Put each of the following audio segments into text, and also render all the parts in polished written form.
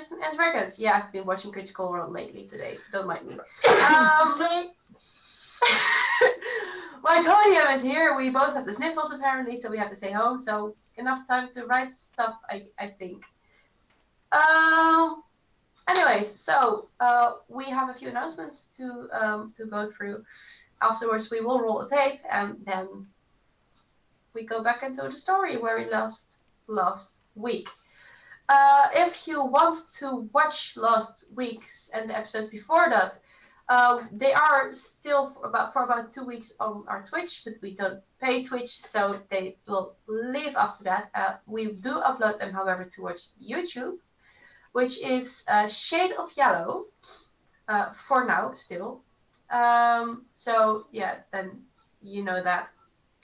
Dungeons and Dragons. Yeah, I've been watching Critical Role lately today. Don't mind me. My podium is here. We both have the sniffles apparently, so we have to stay home. So enough time to write stuff, I think. Anyways, so we have a few announcements to go through. Afterwards, we will roll a tape, and then we go back into the story where we last week. If you want to watch last week's and the episodes before that, they are still for about 2 weeks on our Twitch, but we don't pay Twitch, so they will leave after that. We do upload them, however, towards YouTube, which is Shade of Yellow for now still. So yeah, then you know that,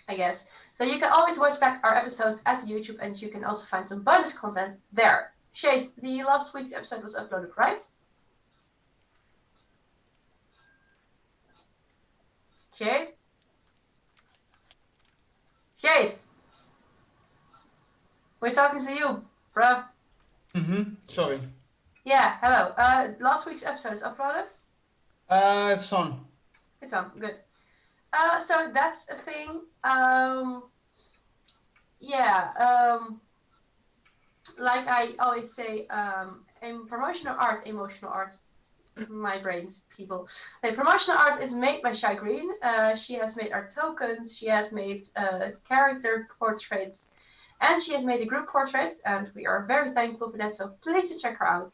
I guess. So you can always watch back our episodes at YouTube, and you can also find some bonus content there. Shade, the last week's episode was uploaded, right? Shade? Shade! We're talking to you, bruh. Sorry. Yeah, hello. Last week's episode is uploaded? It's on. It's on, good. So that's a thing. Like I always say, in promotional art, emotional art, my brains, people. Like, promotional art is made by Shy Green. She has made our tokens, she has made character portraits, and she has made the group portraits, and we are very thankful for that, so please do check her out.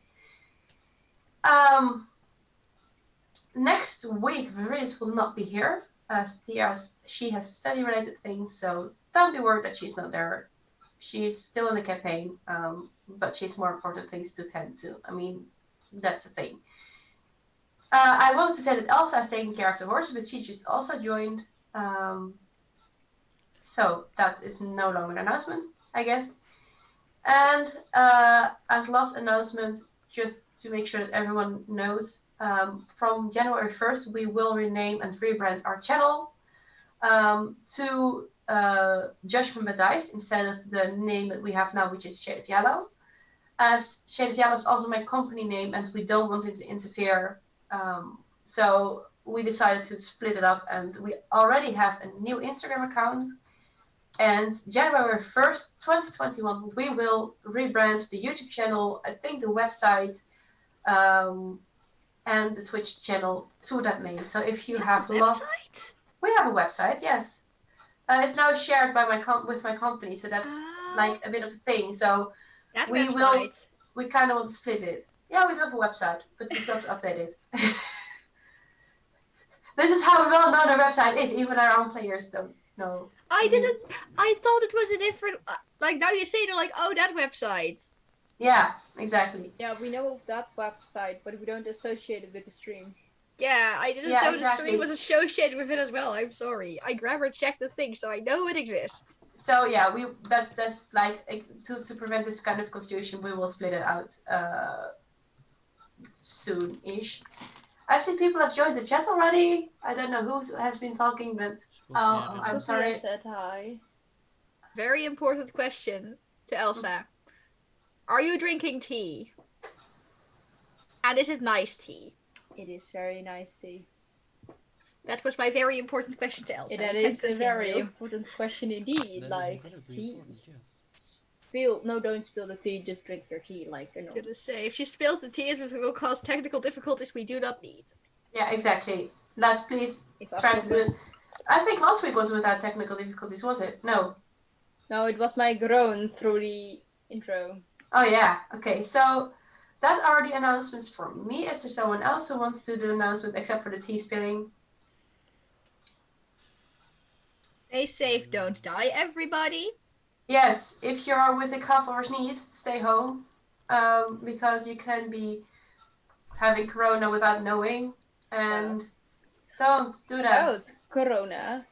Next week, Viridis will not be here, as she has study-related things, so don't be worried that she's not there. She's still in the campaign, but she's more important things to tend to. I mean, that's the thing. I wanted to say that Elsa is taking care of the horses, but she just also joined. So that is no longer an announcement, I guess. And as last announcement, just to make sure that everyone knows, from January 1st, we will rename and rebrand our channel to Judgement by Dice instead of the name that we have now, which is Shade of Yellow. As Shade of Yellow is also my company name, and we don't want it to interfere. So we decided to split it up, and we already have a new Instagram account. And January 1st, 2021, we will rebrand the YouTube channel, I think the website, and the Twitch channel to that name. So if you have lost... We have a website, yes. It's now shared by with my company, so that's like a bit of a thing. So that we kind of want to split it. Yeah, we have a website, but we still have to update it. This is how well known our website is. Even our own players don't know. I thought it was a different. Like, now you say it, like, oh, that website. Yeah, exactly. Yeah, we know of that website, but we don't associate it with the stream. Yeah, I didn't know the stream was associated with it as well. I'm sorry. I grammar checked the thing, so I know it exists. So yeah, that's like to prevent this kind of confusion, we will split it out soon-ish. I see people have joined the chat already. I don't know who has been talking, but I'm sorry. Said hi. Very important question to Elsa. Are you drinking tea? And is it nice tea? It is very nice tea. That was my very important question to Elsa. That is a very important question indeed. Like, tea. Don't spill the tea, just drink your tea, like, you know. I'm gonna say, if she spills the tea, it will cause technical difficulties we do not need. Yeah, exactly. Let's please try to do it. I think last week was without technical difficulties, was it? No. No, it was my groan through the intro. Oh yeah, okay, so that are the announcements for me. Is there someone else who wants to do an announcement except for the tea spilling? Stay safe, don't die, everybody. Yes, if you are with a cough or sneeze, stay home, because you can be having corona without knowing, and don't do that. About corona,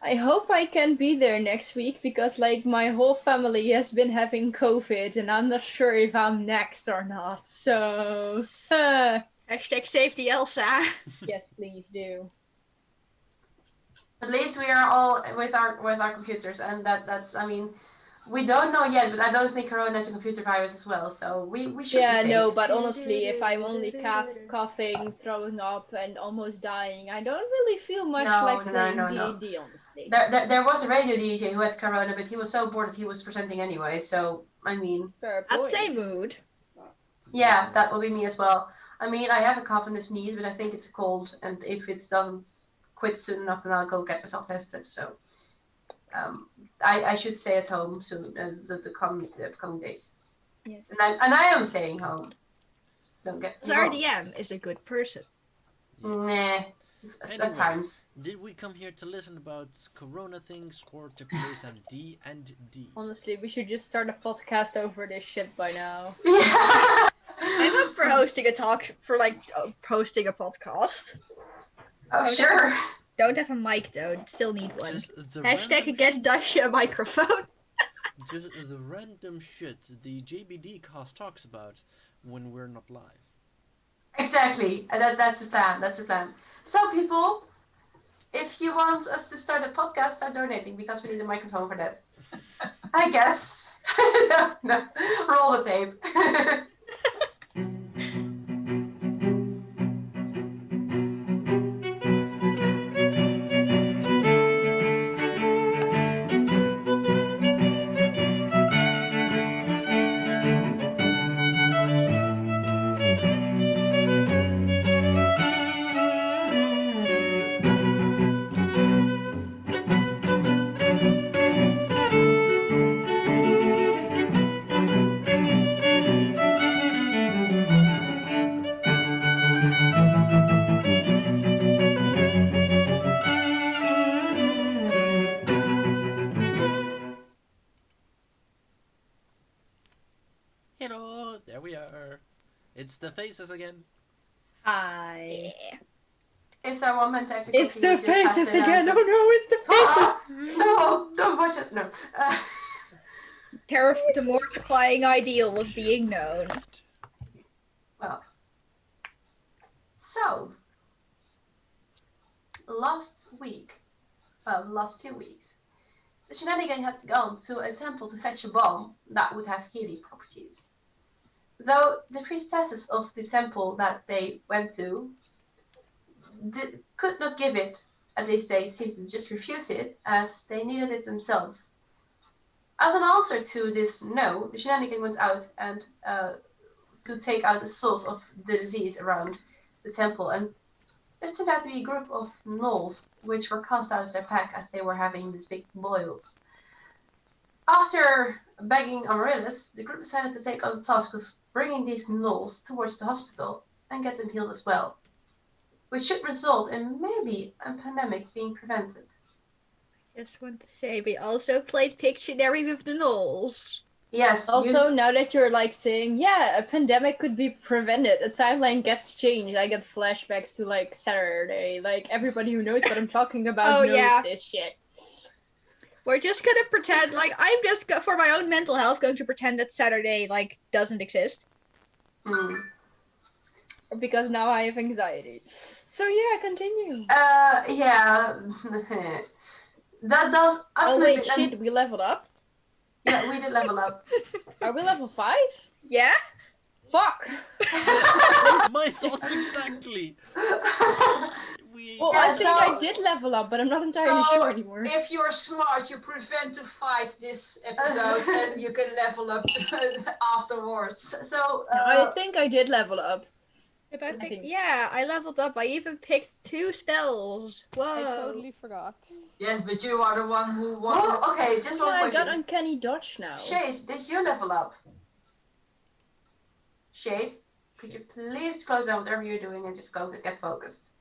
I hope I can be there next week, because like my whole family has been having COVID, and I'm not sure if I'm next or not. So Hashtag safety Elsa. Yes, please do. At least we are all with our computers, and that's, I mean, We don't know yet, but I don't think Corona is a computer virus as well, so we should be Yeah, safe. no, but honestly, if I'm only coughing, throwing up, and almost dying, I don't really feel much like playing D&D, honestly. There was a radio DJ who had Corona, but he was so bored that he was presenting anyway, so, I mean... Fair I'd point. say mood. Yeah, that will be me as well. I mean, I have a cough and a sneeze, but I think it's a cold, and if it doesn't quit soon enough, then I'll go get myself tested, so... I should stay at home soon, the coming days. Yes. And I am staying home. Don't get me wrong. RDM is a good person. Nah, at Anyway. times. Did we come here to listen about Corona things or to play some D&D? Honestly, we should just start a podcast over this shit by now. Yeah. I'm up for hosting a hosting a podcast. Oh, sure. Don't have a mic though, still need one. Just the Hashtag get Dasha a microphone. Just the random shit the JBD cast talks about when we're not live. Exactly. That's the plan. That's the plan. So, people, if you want us to start a podcast, start donating because we need a microphone for that. I guess. No. Roll the tape. Hello, there we are. It's the faces again. Hi. Yeah. It's our one-man technical It's team. the We just have faces to again! announce Oh no, it's the faces! No, don't watch us. No. The mortifying ideal of being known. Well. So, last few weeks, the shenanigan had gone to a temple to fetch a bomb that would have healing properties. Though the priestesses of the temple that they went to could not give it, at least they seemed to just refuse it, as they needed it themselves. As an answer to this no, the shenanigan went out and to take out the source of the disease around the temple, and this turned out to be a group of gnolls which were cast out of their pack as they were having these big boils. After begging Amaryllis, the group decided to take on the task of bringing these gnolls towards the hospital and get them healed as well, which should result in maybe a pandemic being prevented. Just want to say, we also played Pictionary with the Knolls. Yes. Also, now that you're like saying, yeah, a pandemic could be prevented, a timeline gets changed. I get flashbacks to like Saturday. Like everybody who knows what I'm talking about knows this shit. We're just gonna pretend like I'm just for my own mental health going to pretend that Saturday like doesn't exist. Because now I have anxiety. So yeah, continue. Yeah. That does Oh absolutely. wait, shit, we leveled up? Yeah, we did level up. Are we level 5? Yeah? Fuck! My thoughts exactly. Well, Yeah, I think so- I did level up, but I'm not entirely So, sure anymore. If you're smart, you prevent to fight this episode and you can level up afterwards. So, I think I did level up. But I think, think- yeah, I leveled up. I even picked 2 spells. Whoa. I totally forgot. Yes, but you are the one who won. oh, okay, just Yeah, one I question. got uncanny dodge now. Shade, did you level up? Shade, could you please close down whatever you're doing and just go get focused?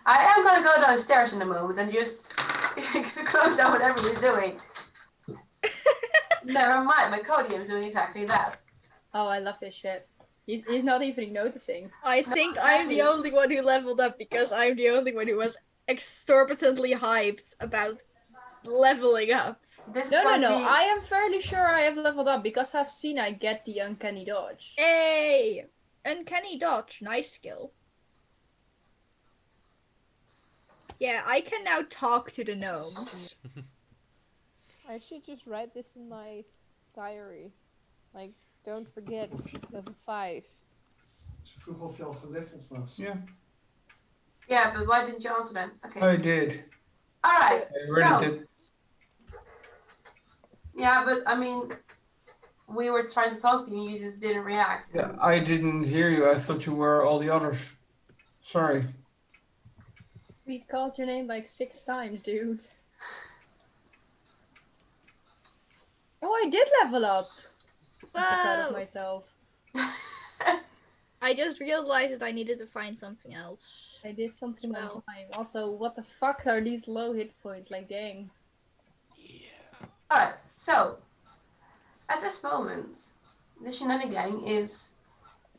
I am gonna go downstairs in a moment and just close down whatever he's doing. Never mind, my Codium is doing exactly that. Oh, I love this shit. He's not even noticing. I think I'm the exactly. only one who leveled up because I'm the only one who was exorbitantly hyped about leveling up. This is No, going to be... I am fairly sure I have leveled up because I've seen I get the uncanny dodge. Hey! Uncanny dodge, nice skill. Yeah, I can now talk to the gnomes. I should just write this in my diary. Like, don't forget, level 5. Ze vroeg of je al geleveld was. Yeah, Yeah, but why didn't you answer then? Okay. I did. Alright, I really so. did. Yeah, but I mean, we were trying to talk to you, you just didn't react. Yeah, I didn't hear you. I thought you were all the others. Sorry. We called your name like 6 times, dude. Oh, I did level up. I'm so proud of Whoa! myself. I just realized that I needed to find something else. I did something on Well. time. Also, what the fuck are these low hit points? Like, dang. Yeah. Alright, so at this moment, the shenanigan is,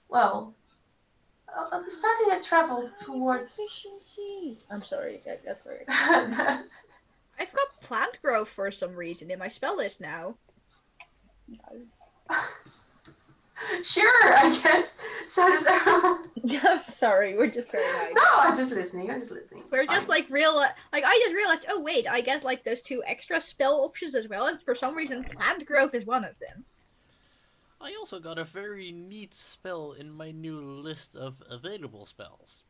well, starting to travel towards. Efficiency. I'm sorry, that's very. I've got plant growth for some reason in my spell list now. Sure, I guess. So does everyone. I'm sorry, we're just very nice. No, I'm just listening. I'm just listening. We're It's just fine. like I just realized. Oh wait, I get like those 2 extra spell options as well, and for some reason, plant growth is one of them. I also got a very neat spell in my new list of available spells.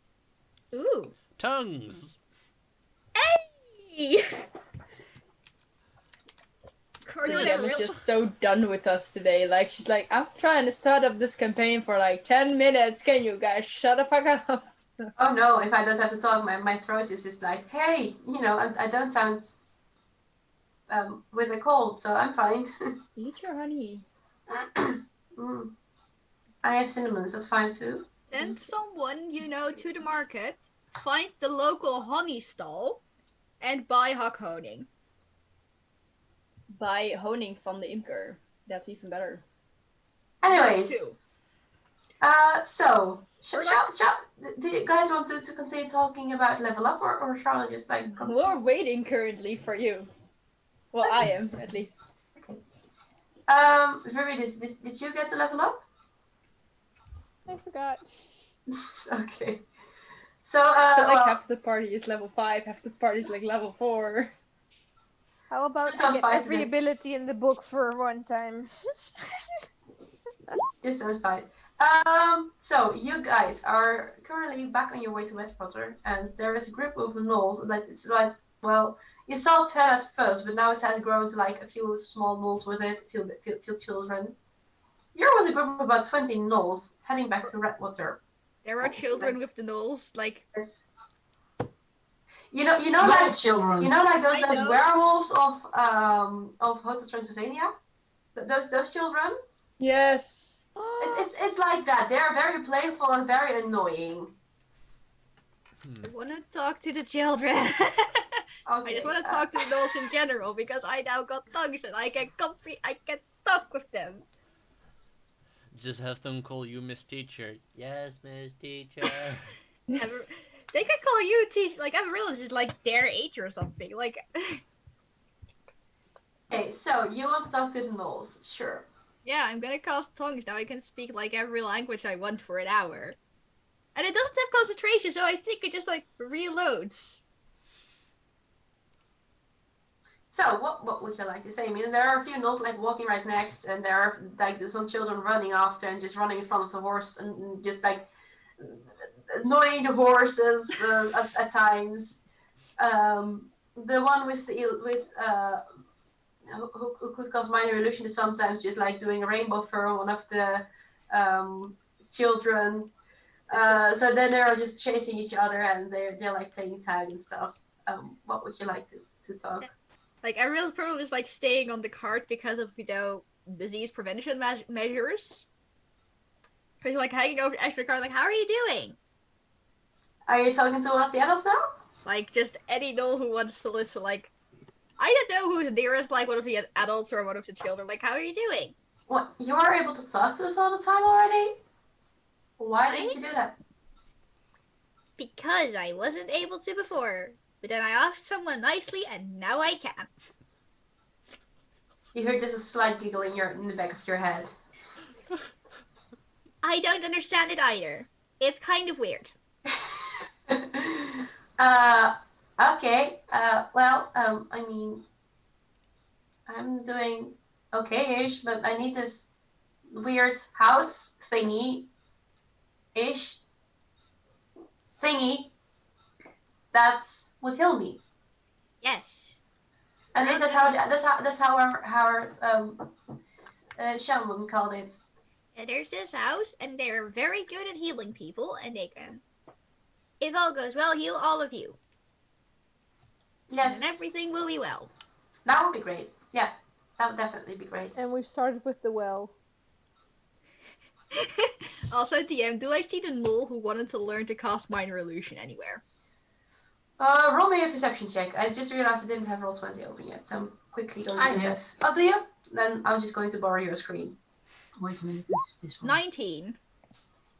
Ooh. Tongues! Hey! Sam Cordelia, is just so done with us today. Like, she's like, I'm trying to start up this campaign for like 10 minutes. Can you guys shut the fuck up? Oh no, if I don't have to talk, my throat is just like, hey, I don't sound with a cold, so I'm fine. Eat your honey. Mm. I have cinnamons, that's fine too. send someone you know to the market, find the local honey stall, and buy hog honing. Buy honing from the imker. That's even better. Anyways, Those 2. so Or do you guys want to continue talking about level up, or shall I just like continue? We're waiting currently for you. Well, I am, at least. Viridis, did you get to level up? I forgot. Okay. So, So like well, half the party is level 5, half the party is like level 4. How about Just I on get 5 every today. ability in the book for one time? Just don't fight. So you guys are currently back on your way to West Potter, and there is a group of gnolls that it's like, well, you saw 10 at first, but now it has grown to like a few small gnolls with it, a few children. You're with a group of about 20 gnolls heading back to Redwater. There are children with the gnolls, like Yes. You know, Not like children. like those I know. werewolves of Hotel Transylvania. Those children. Yes. It's like that. They're very playful and very annoying. I want to talk to the children. I Okay. just want to talk to the gnolls in general because I now got tongues and I can talk with them. Just have them call you Miss Teacher. Yes, Miss Teacher. They can call you teacher. Like, I realized it's like their age or something. Like, Okay, so you want to talk to the gnolls? Sure. yeah, I'm gonna cast tongues now. I can speak like every language I want for an hour, and it doesn't have concentration, so I think it just like reloads. So what would you like to say? I mean, there are a few gnolls like walking right next, and there are like some children running after and just running in front of the horse and just like annoying the horses at times. The one with who could cause minor illusion is sometimes just like doing a rainbow fur on one of the children. So then they're all just chasing each other and they're like playing tag and stuff. What would you like to talk? Like, I realized probably just like staying on the cart because of disease prevention measures. Because like hanging over the extra cart, like, how are you doing? Are you talking to one of the adults now? Like, just any gnoll who wants to listen. Like, I don't know who's the nearest, like one of the adults or one of the children. Like, how are you doing? What, you are able to talk to us all the time already? Why didn't you do that? Because I wasn't able to before. But then I asked someone nicely, and now I can. You heard just a slight giggle in the back of your head. I don't understand it either. It's kind of weird. Okay. Well, I mean, I'm doing okay-ish, but I need this weird house thingy-ish thingy that would heal me. Yes. At least that's how our shaman called it. And there's this house, and they're very good at healing people, and they can, if all goes well, heal all of you. Yes, And then everything will be well. that would be great. Yeah, that would definitely be great. And we've started with the well. Also, DM, do I see the null who wanted to learn to cast Minor Illusion anywhere? Roll me a perception check. I just realized I didn't have roll 20 open yet, so I'm quickly going to I do have. that. Oh, do you? Then I'm just going to borrow your screen. Wait a minute, this is this one. 19.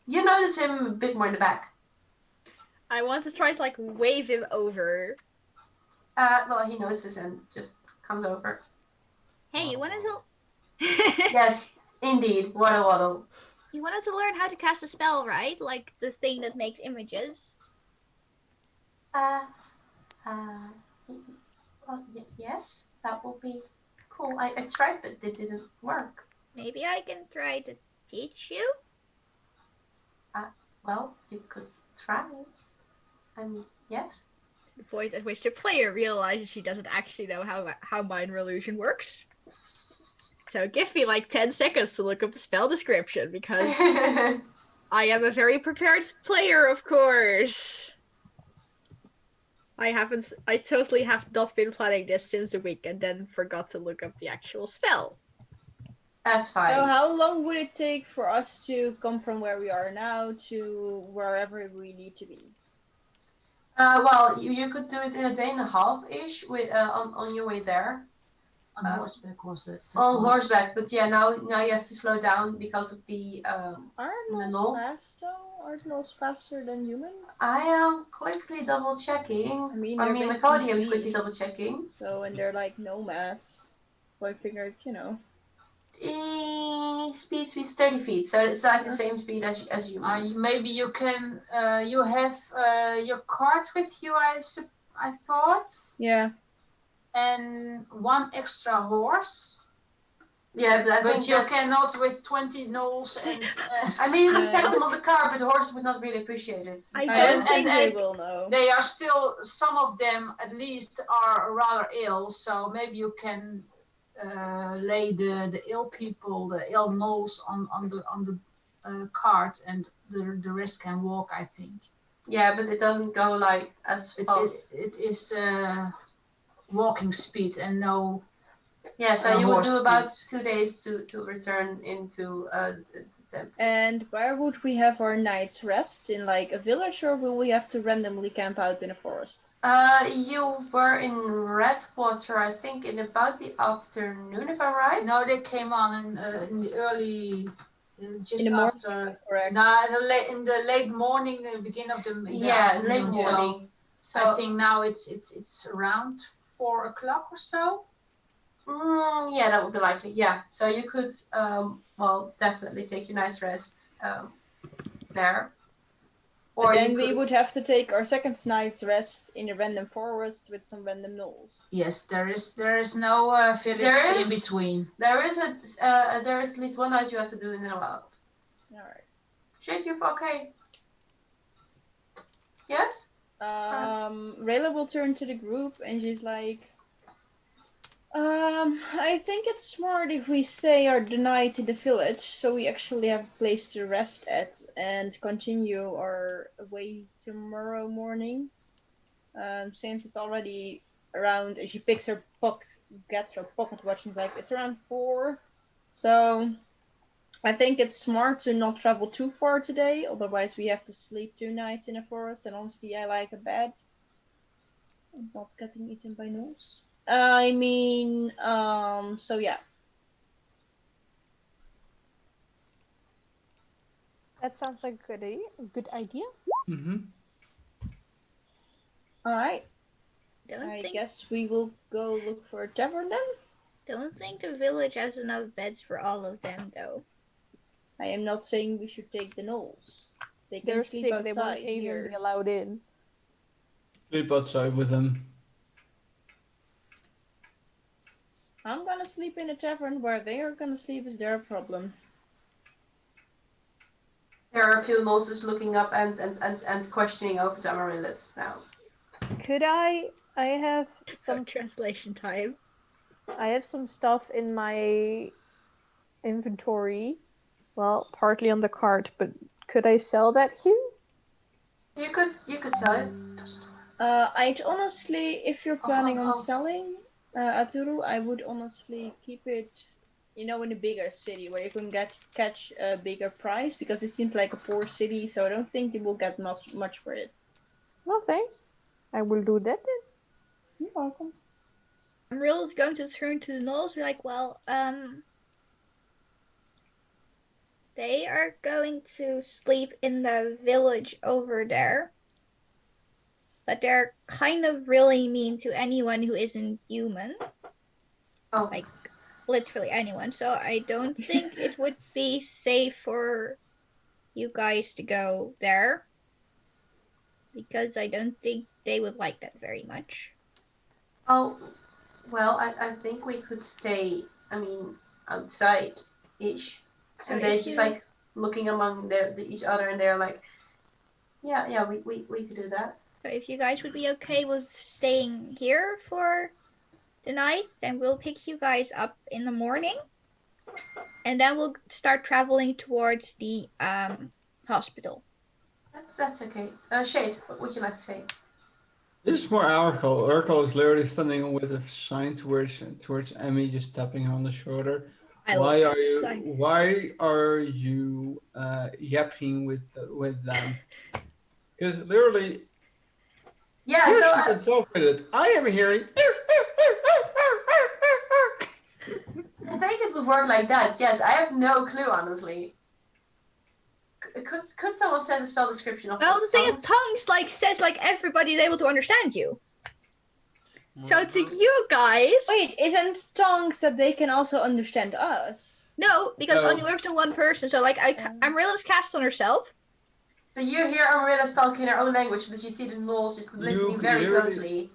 You notice him a bit more in the back. I want to try to like wave him over. Well, he notices and just comes over. Hey, you wanted to? Yes, indeed. Waddle waddle. You wanted to learn how to cast a spell, right? Like the thing that makes images. Well, yes, that will be cool. I tried, but it didn't work. Maybe I can try to teach you. Well, you could try. Yes. The point at which the player realizes she doesn't actually know how Minor Illusion works. So give me like 10 seconds to look up the spell description, because I am a very prepared player, of course. I totally have not been planning this since the week and then forgot to look up the actual spell. That's fine. So how long would it take for us to come from where we are now to wherever we need to be? Well, you could do it in a day and a half-ish with on your way there. On horseback was it? On horseback, but yeah, now you have to slow down because of the Are the gnolls gnolls. fast though? Are gnolls faster than humans? I am quickly double checking. I mean, Mecodium is quickly double checking. So, and they're like nomads. So I figured, you know. Speed 30 feet, so it's like the same speed as humans. Maybe you can. You have your cart with you. I thought. Yeah. And one extra horse. Yeah, but I think you cannot with 20 gnolls and. I mean, you could set them on the car, but the horses would not really appreciate it. I don't think they will know. They are still. Some of them, at least, are rather ill. So maybe you can lay the ill people, the ill gnolls, on the cart, and the rest can walk. I think. Yeah, but it doesn't go like as fast. It is walking speed and no. Yeah, so you would do about speed. 2 days to return into the temple. And where would we have our night's rest? In like a village, or will we have to randomly camp out in a forest? You were in Redwater, I think, in about the afternoon, if I'm right. No, they came on in the early, just in the after. morning, correct? No, in the late morning, the beginning of the late morning. So I think now it's around 4 o'clock or so. Yeah, that would be likely. Yeah, so you could, well, definitely take your nice rest there. Or then we would have to take our second night's rest in a random forest with some random gnolls. Yes, there is no village in between. There is at least one night you have to do in the wild. All right. Shit, you're okay. Yes. Rayla will turn to the group and she's like, I think it's smart if we stay the night in the village, so we actually have a place to rest at and continue our way tomorrow morning. Since it's already around, and she gets her pocket watch and is like, it's around 4. So I think it's smart to not travel too far today, otherwise we have to sleep 2 nights in a forest, and honestly I like a bed. I'm not getting eaten by gnolls. I mean, so yeah. That sounds like a good idea. Mm-hmm. Alright. I guess we will go look for a tavern then? Don't think the village has enough beds for all of them, though. I am not saying we should take the gnolls. They can They're sleep sick, outside they won't here. even be allowed in. Sleep outside with them. I'm gonna sleep in a tavern. Where they are gonna sleep is their problem. There are a few gnolls looking up and questioning over the Amaryllis now. Could I have Some some translation time. I have some stuff in my inventory. Well, partly on the cart, but could I sell that here? You could sell it. I'd honestly, if you're planning on oh. selling Aturu, I would honestly keep it, in a bigger city where you can catch a bigger price, because this seems like a poor city, so I don't think you will get much for it. No, thanks. I will do that then. You're welcome. Real is going to turn to the gnolls, be like, well, they are going to sleep in the village over there. But they're kind of really mean to anyone who isn't human. Oh. Like, literally anyone. So I don't think it would be safe for you guys to go there. Because I don't think they would like that very much. Oh, well, I think we could stay, outside-ish. So And they're if just you- like looking among each other and they're like, yeah, we could do that. So if you guys would be okay with staying here for the night, then we'll pick you guys up in the morning. And then we'll start traveling towards the hospital. That's okay. Shade, what would you like to say? This is more Urkel. Urkel is literally standing with a sign towards Emmy, just tapping her on the shoulder. Why are you yapping with them? Because literally, Yeah, you so should talk with it. I am hearing. I think it would work like that. Yes, I have no clue, honestly. Could someone send a spell description of Well, the thing is, tongues? tongues says everybody is able to understand you. So to you guys, Wait, isn't tongues that they can also understand us? no, because it No. only works on one person. So Amarilla's cast on herself. So you hear Amarilla's talking in her own language, but you see the gnolls just listening very closely.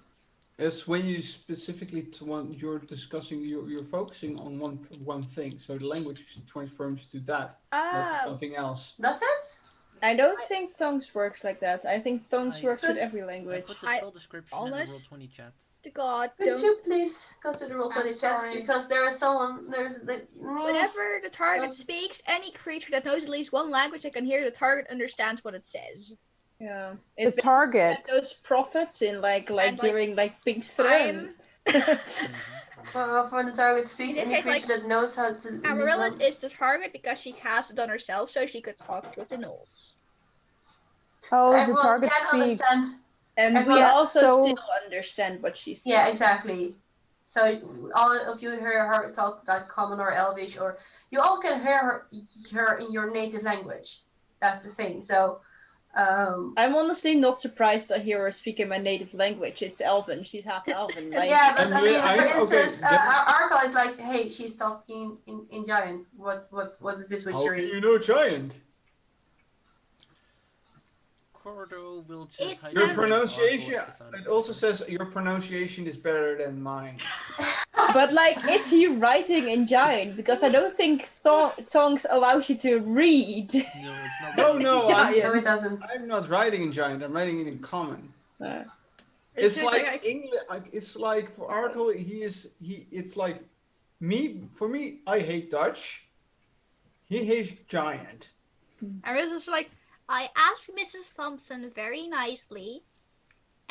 It's when you specifically you're discussing, you're focusing on one thing. So the language transforms to that, not something else. Does it? I don't think tongues works like that. I think tongues works with every I language. put the spell description in the Roll20 chat. To God, Could you please go to the Roll20 chat, sorry. because there is someone Whenever the target speaks, any creature that knows at least one language that can hear the target understands what it says. Yeah, The it's target. those prophets in during Pinksteren. For the target speaks, In this any case, creature that knows how to. Amaryllis is the target because she cast it on herself, so she could talk with the gnolls. Oh, the everyone target can speaks. understand. And we Yeah, also so- still understand what she's saying. Yeah, exactly. So all of you hear her talk like Common or Elvish, or you all can hear her in your native language. That's the thing. So. I'm honestly not surprised to hear her speak in my native language. It's Elven. She's half Elven. Yeah, but for instance, okay, Arco is like, hey, she's talking in Giant. What is this with How Shuri? do you know Giant? Cordo will just It's Your Sounds pronunciation. It also says your pronunciation is better than mine. But is he writing in Giant? Because I don't think tongues allows you to read. No, it's not. No, No, it doesn't. I'm not writing in Giant. I'm writing it in Common. It's It's like English. It's like for Arco, It's like me. For me, I hate Dutch. He hates Giant. Amaryllis is like, I asked Mrs. Thompson very nicely,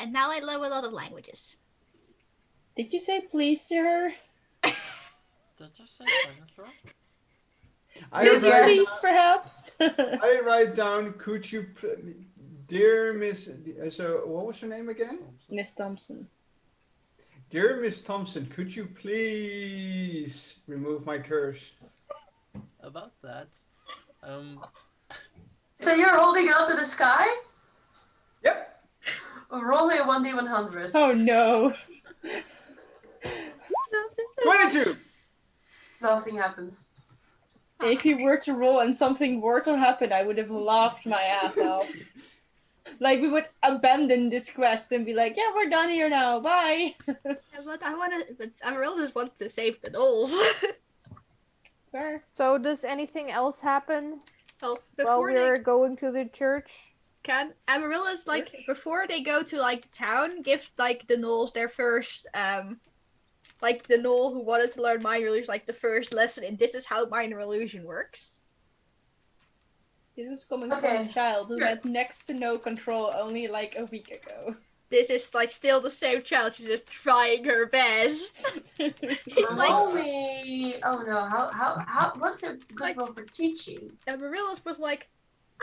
and now I know a lot of languages. Did you say please to her? Did you say thank you? Did you please, perhaps? I write down. Could you, dear Miss? So what was your name again? Miss Thompson. Dear Miss Thompson, could you please remove my curse? About that, So you're holding it up to the sky? Yep. Roll me a 1d100. Oh no. 22. Nothing happens. If you were to roll and something were to happen, I would have laughed my ass off. Like we would abandon this quest and be like, yeah, we're done here now. Bye. Yeah, but Amaryllis wants to save the gnolls. Fair. So does anything else happen Well, while before we're going to the church? can Amaryllis before they go to town, give the gnolls their first the gnoll who wanted to learn minor illusion the first lesson in this is how minor illusion works. This is coming from a child who had next to no control only a week ago. This is still the same child. She's just trying her best. Roll me. Oh no. How? What's a good roll for teaching? Amaryllis was like,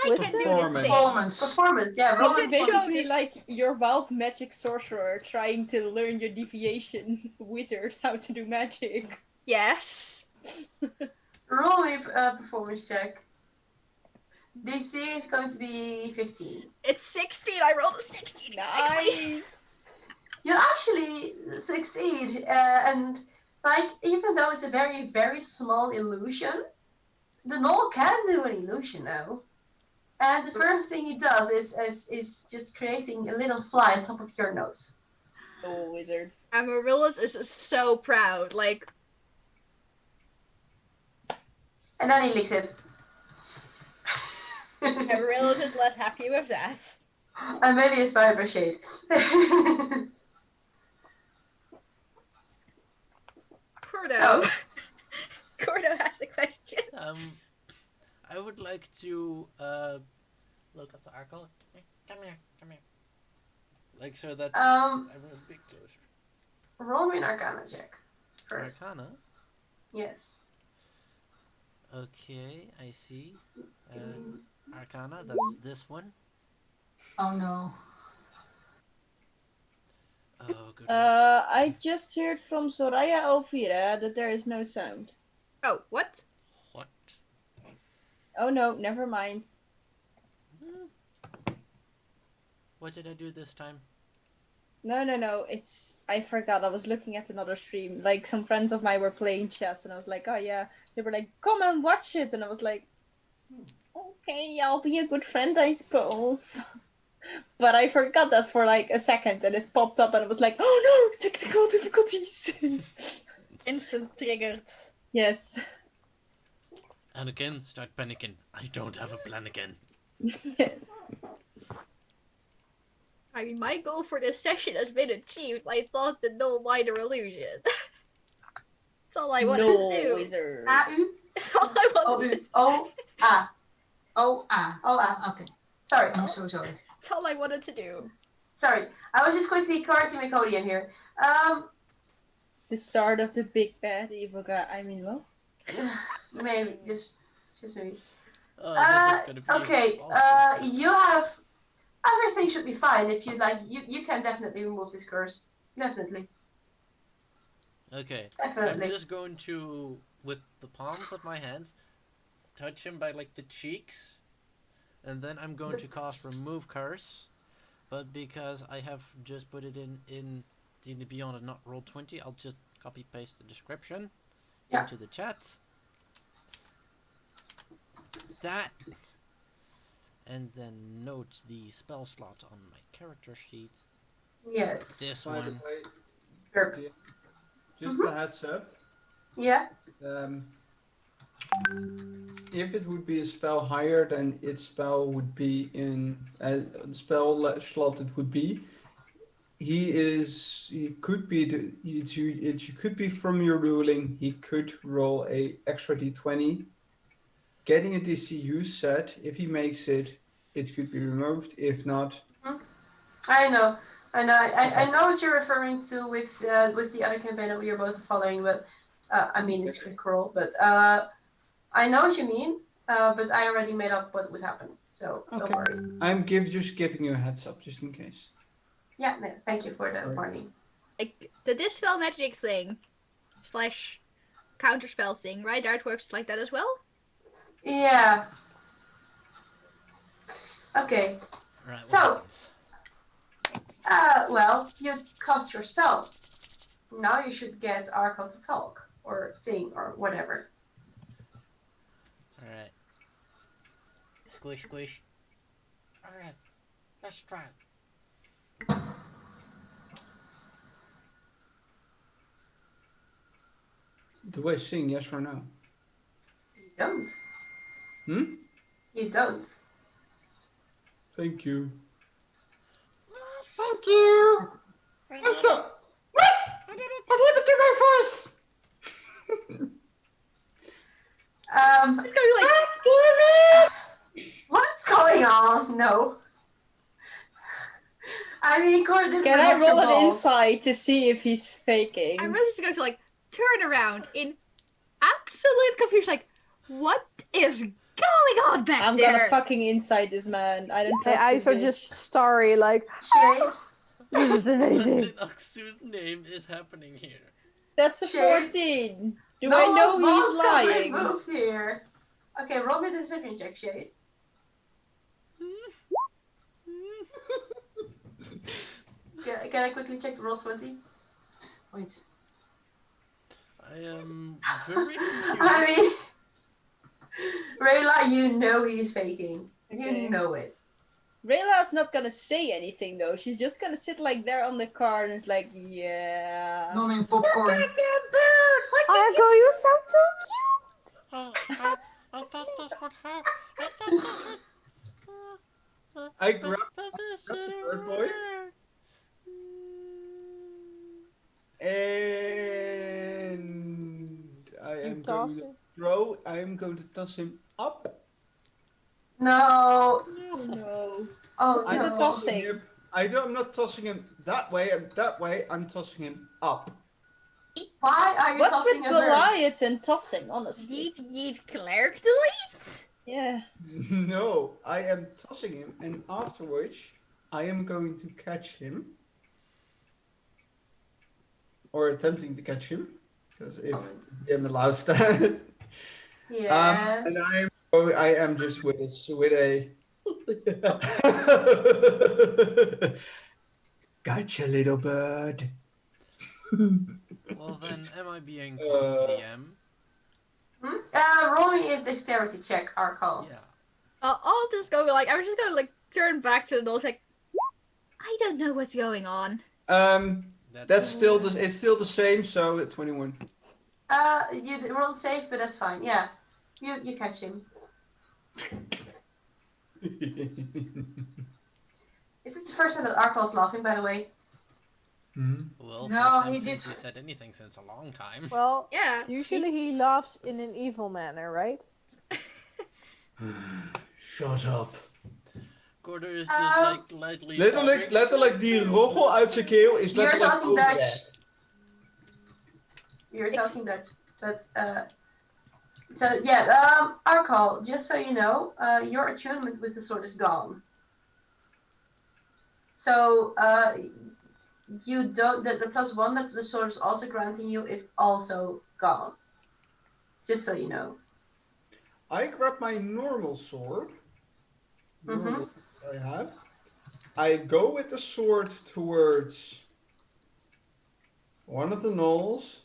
I can do this Performance. thing. Performance. Yeah. Roll It's basically this- like your wild magic sorcerer trying to learn your deviation wizard how to do magic. Yes. Roll me a performance check. DC is going to be 15. It's 16. I rolled a 16. Nice. You actually succeed, and even though it's a very, very small illusion, the gnoll can do an illusion now. And the first thing he does is just creating a little fly on top of your nose. Oh, wizards. Amaryllis is so proud. And then he licks it. Amaryllis is less happy with that. And maybe inspired by shade. Cordo. Cordo has a question. I would like to look at the Arkle. Come here. So that's I'm a bit closer. Roll me an Arcana check first. Arcana? Yes. Okay, I see. Arcana, that's this one. Oh no. Oh, good. I just heard from Soraya Elvira that there is no sound. Oh, what? What? Oh no, never mind. What did I do this time? No, I forgot. I was looking at another stream. Some friends of mine were playing chess, and I was like, oh yeah. They were like, come and watch it, and I was like, okay, I'll be a good friend, I suppose. But I forgot that for a second, and it popped up, and I was like, oh no, technical difficulties. Instant triggered. Yes. Anakin, start panicking. I don't have a plan again. Yes. I mean, my goal for this session has been achieved. I thought the null minor illusion. That's all I wanted to do. Wizard. A-U? That's all I wanted to O-U-O-A. O-A. O-A. Okay. Sorry. I'm so sorry. That's all I wanted to do. Sorry. I was just quickly correcting my Codium here. The start of the big bad evil guy. I mean, what? Maybe. Just maybe. Oh, this is gonna be Okay. awesome. You have... Everything should be fine if you'd like. You can definitely remove this curse. Definitely. Okay. Definitely. I'm just going to, with the palms of my hands, touch him by the cheeks, and then I'm going to cast remove curse. But because I have just put it in D&D Beyond and not Roll20, I'll just copy paste the description into the chat. That. And then note the spell slot on my character sheet. Yes. This By the one. way, Sure. just a heads up. Yeah. If it would be a spell higher than its spell would be in spell slot, it would be. He could be it could be from your ruling. He could roll a extra d20, getting a DCU set. If he makes it, it could be removed. If not, I know. I know what you're referring to with the other campaign that we are both following, but I mean it's critical role, but I know what you mean, but I already made up what would happen, so don't worry. I'm just giving you a heads up, just in case. Yeah, no, thank you for the warning. The dispel magic thing / counterspell thing, right? That works like that as well. Yeah. Okay. Right. So, well, you cast your spell. Now you should get Arco to talk or sing or whatever. Alright. Squish, squish. Alright. Let's try it. Do I sing yes or no? You don't. Hmm? You don't. Thank you. Thank you. What's up? What? I did it. What happened to my voice? It's gonna be like, What's going on? No. I mean, Cora didn't Can I remove your roll an balls. insight to see if he's faking? I'm really just going to like turn around in absolute confusion. Like, what is going on back I'm there? gonna fucking insight this man. I don't My trust eyes this are bitch. just starry, like, Shade. this is What amazing. in Aksu's name is happening here? That's a Shade. 14. Do No I know one's balls he's got lying? removed here. Okay, roll me the deception check, Shade. Can I quickly check the roll 20? Wait. I am very confused. I mean, Rayla, you know he's faking. Okay. You know it. Rayla's not gonna say anything though. She's just gonna sit like there on the car and it's like, yeah. Nomming popcorn. Argo, you sound so cute. I thought this would happen. I thought this would. I grabbed But this the should've third boy. worked. And I You am toss going to it. throw. I am going to toss him up. No. Oh no. Oh I'm no. not tossing. him. I'm not tossing him that way. I'm tossing him up. Why are you What's tossing with a bird? Goliath and tossing, honestly? Yeet, cleric delete? Yeah. No, I am tossing him, and afterwards I am going to catch him, or attempting to catch him, because if the game allows that. Yes. And I am just with a gotcha, little bird. Well then, am I being quote DM? Roll me a dexterity check, Arcal. Yeah. I'll just go like, I was just gonna like turn back to the north like, I don't know what's going on. That's still it's still the same. So at 21. You rolled safe, but that's fine. Yeah, you catch him. Is this the first time that Arcal's laughing, by the way? Well, No, first time he since did- he said anything since a long time. Well, Yeah. usually he laughs in an evil manner, right? Shut up. Gorder is just like lightly Letterlijk die roggel uit zijn keel is You're letterlijk talking Dutch. overweg. You're talking Dutch, but so yeah, Arcal. Just so you know, your attunement with the sword is gone. So you don't. The +1 that the sword is also granting you is also gone. Just so you know. I grab my normal sword. Mm-hmm. Normal I have. I go with the sword towards one of the gnolls.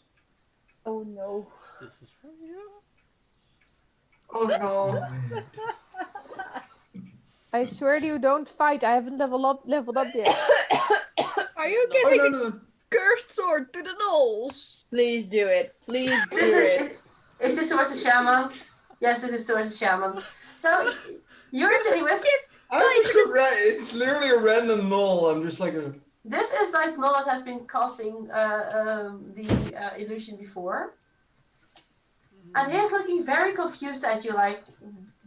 Oh no. This is for you. Oh no. I swear to you, don't fight. I haven't leveled up yet. Are you Oh giving no a no no! cursed sword to the gnolls? Please do it. Please do it. Is this towards the shaman? Yes, this is towards the shaman. So you're sitting with. It's literally a random gnoll. I'm just like a. This is like Nolan has been casting the illusion before. And he is looking very confused at you, like,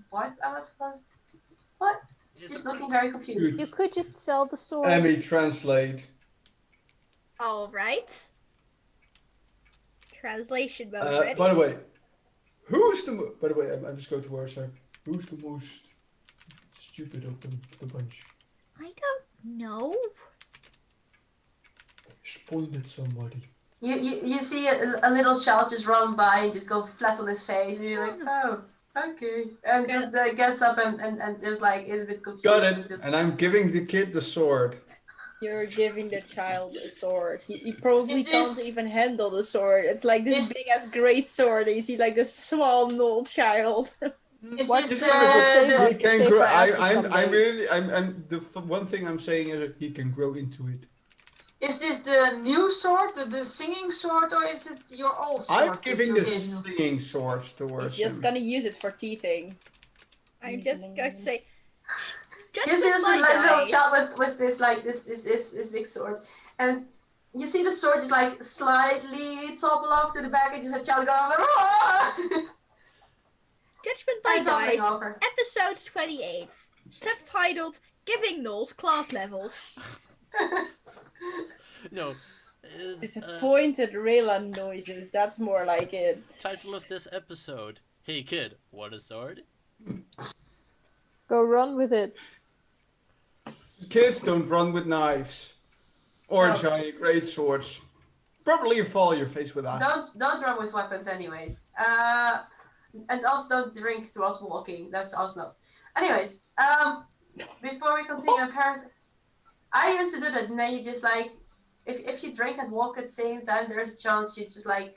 what am I supposed to... What? Just looking very confused. You could just sell the sword. Emmy, translate. Alright. Translation mode ready. By the way, by the way, I'm just going to watch her. Who's the most stupid of the bunch? I don't know. Just point at somebody. You see a little child just run by and just go flat on his face, and you're like, oh, okay. And just gets up and just like is a bit confused. Got it. Just... And I'm giving the kid the sword. You're giving the child a sword. He probably Is this- can't even handle the sword. It's like this Is- big ass great sword, and you see like this small gnoll child. Is What this should people save the us? He can Save grow. our asses I'm someday. really. I'm the one thing I'm saying is that he can grow into it. is this the new sword, the singing sword, or is it your old sword? I'm that giving you're the giving him? singing sword He's towards just him. gonna use it for teething. I'm just going to say, You see Judgment this by little dice. child with this like this big sword, and you see the sword just like slightly topple off to the back, and just a child going, "Ah!" Judgment by And toppling dice. over. Episode 28. Subtitled Giving Knowles Class Levels. No. Disappointed Raylan noises, that's more like it. Title of this episode. Hey kid, want a sword? Go run with it. Kids don't run with knives or No. giant great swords. Probably you fall your face with that. Don't run with weapons, anyways. And also don't drink whilst walking. That's also not. Anyways, before we continue, parents, I used to do that, and then you just like, if you drink and walk at the same time, there's a chance you just like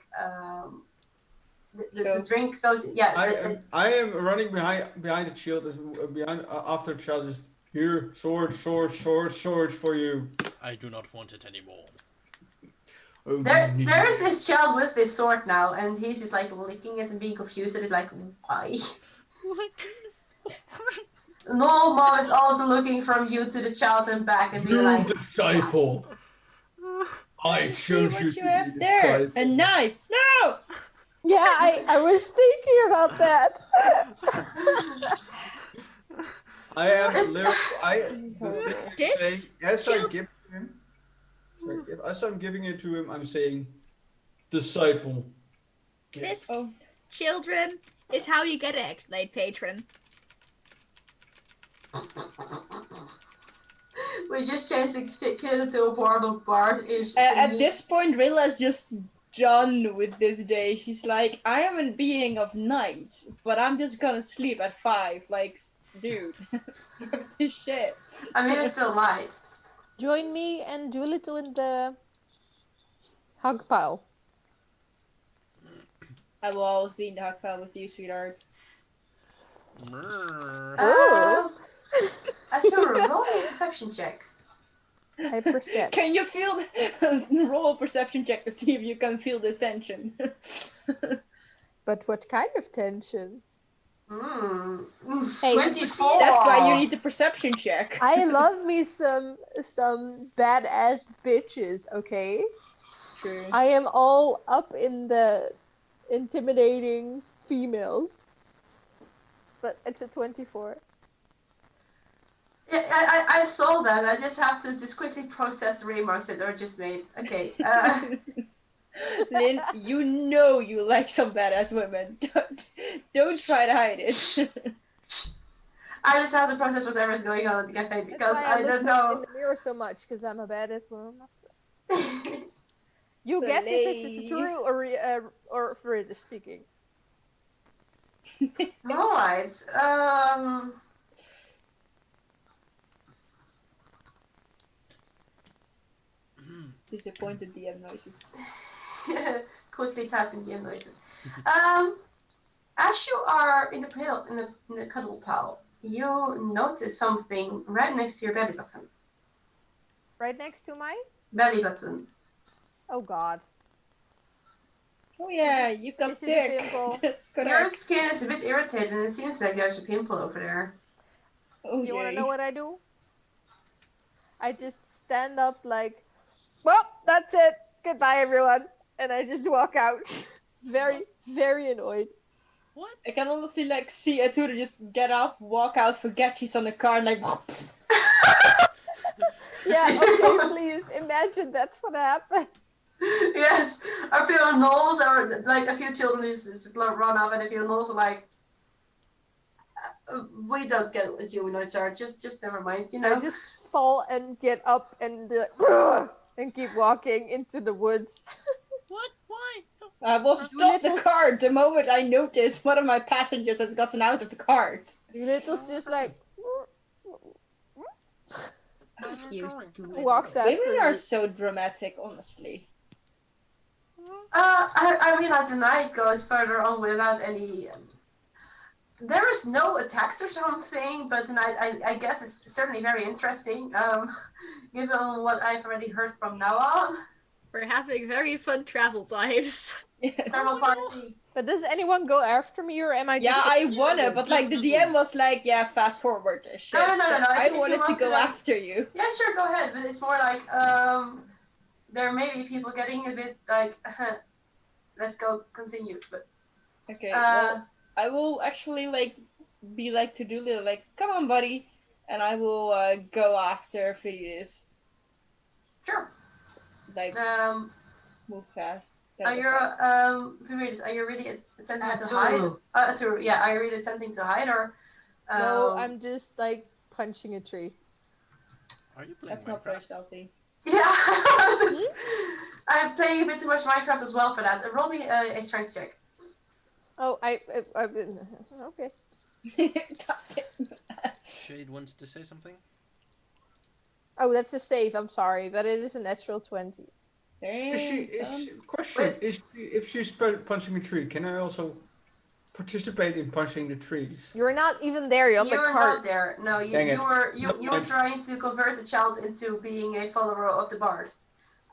the drink goes. Yeah. I am running behind the shield, behind after the child is here. Sword for you. I do not want it anymore. Oh, There is this child with this sword now, and he's just like licking it and being confused at it, like, why? No, mom is also looking from you to the child and back and being You like, disciple. I See chose what you you to have be there? disciple. A knife! No! Yeah, I was thinking about that. I am It's- literally This saying, as I killed- give him, as I'm giving it to him, I'm saying, disciple. This, Oh. children, is how you get an X-Blade patron. we just changed the kid to a portal part. At this point, Rilla's just done with this day. She's like, I am a being of night, but I'm just gonna sleep at 5. Like, dude, fuck this shit. I mean, it's still light. Join me and do a little in the hug pile. I will always be in the hug pile with you, sweetheart. Oh. That's a roll me a perception check. I perceive. Can you feel roll a perception check to see if you can feel this tension? But what kind of tension? Hey, 24. That's why you need the perception check. I love me some badass bitches, okay? True. I am all up in the intimidating females. But it's a 24. Yeah, I saw that. I just have to just quickly process the remarks that are just made. Okay. Lynn, you know you like some badass women. Don't try to hide it. I just have to process whatever's going on at the cafe because That's why I look don't know. in the mirror so much, because I'm a badass woman. You So guess if this lay. is true or British speaking. All right. Disappointed DM noises. Quickly typing the noises. As you are in the cuddle pile, you notice something right next to your belly button. Right next to my? Belly button. Oh god. Oh yeah, you got This is a sick. pimple. That's Your correct. skin is a bit irritated and it seems like there's a pimple over there. Oh You wanna yay. know what I do? I just stand up like, well, that's it. Goodbye, everyone. And I just walk out. Very, very annoyed. What? I can honestly like see Atura just get up, walk out, forget she's on the car, and like. Yeah, okay, please. Imagine that's what happened. Yes, I feel Knowles or like a few children just run off, and a few Knowles are like, we don't get what humanoids are. Just never mind. You know. I just fall and get up and and keep walking into the woods. What? Why? I will stop the cart the moment I notice one of my passengers has gotten out of the cart. Little's just like You walks after Women are me. so dramatic, honestly. I mean, like the night goes further on without any there is no attacks or something, but I guess it's certainly very interesting. Given what I've already heard from now on. We're having very fun travel times. Travel party. But does anyone go after me, or am I? Yeah, just I wanna, but like the DM was like, yeah, fast forward this shit. No. I If you wanted to want go like, after you. Yeah, sure, go ahead. But it's more like there may be people getting a bit like, let's go continue. But Okay, well, I will actually like be like to Doolittle, like, come on, buddy, and I will go after Phineas. Sure. Like, move fast. Are you Viridis, are you really attempting to hide? Yeah, are you really attempting to hide or? No, I'm just like punching a tree. Are you playing That's not very Minecraft? stealthy. Yeah, I'm playing a bit too much Minecraft as well for that. Roll me a strength check. Oh, I've been okay. Shade wants to say something. Oh, that's a save. I'm sorry, but it is a natural 20. If she's punching a tree, can I also participate in punching the trees? You're not even there. You're on the cart. Not there. No, you were trying to convert the child into being a follower of the bard.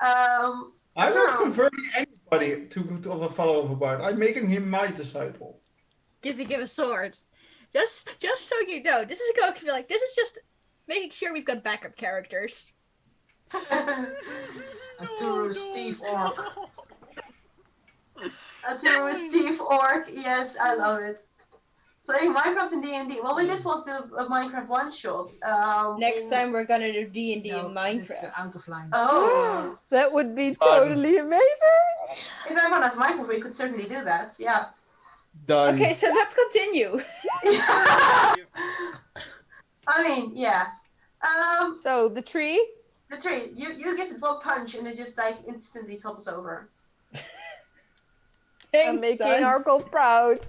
I'm not converting anybody to a follower of a bard. I'm making him my disciple. Give a sword. Just so you know, this is going to be like, this is just making sure we've got backup characters. Aturu Steve Orc. Aturu Steve Orc. Yes, I love it. Playing Minecraft in D&D. Well, we did post a Minecraft one shot. Next time we're gonna do D&D in Minecraft. This, out of line. Oh, that would be totally amazing. If everyone has Minecraft, we could certainly do that. Yeah. Done. Okay, so let's continue. I mean, yeah. So the tree. The tree. You give it one punch and it just like instantly topples over. Thanks, I'm making son. Arco proud.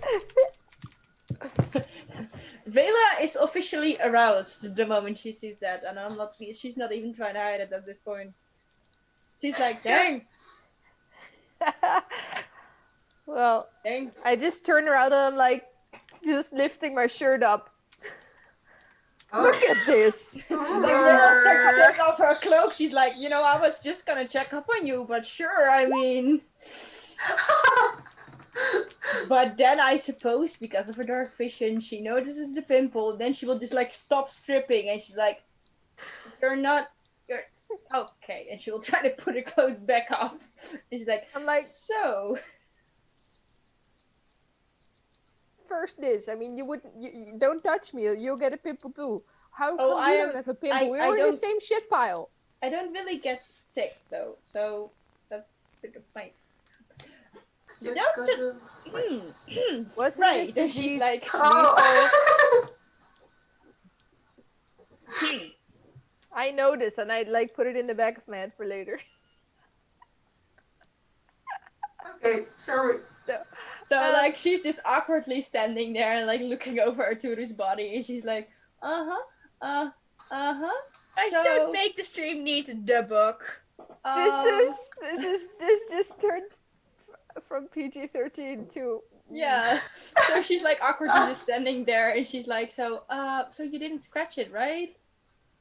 Vela is officially aroused the moment she sees that, and she's not even trying to hide it at this point. She's like, dang. Well, Dang. I just turn around and I'm like, just lifting my shirt up. Oh. Look at this. Like Vela starts to take off her cloak. She's like, I was just gonna check up on you, but sure, I mean. But then I suppose because of her dark vision, she notices the pimple. Then she will just like stop stripping, and she's like, "You're okay." And she will try to put her clothes back on. And she's like, I'm like, so. First this. I mean, you don't touch me. You'll get a pimple too. How come I you don't have a pimple? We're in the same shit pile. I don't really get sick though, so that's a bit of my. What's right? This And she's like, Oh. I know this, and I like put it in the back of my head for later. Okay, sorry. So like she's just awkwardly standing there and like looking over Arturo's body, and she's like, I don't make the stream need the book. This just turned from PG-13 to yeah. So she's like awkwardly just standing there, and she's like, so you didn't scratch it, right?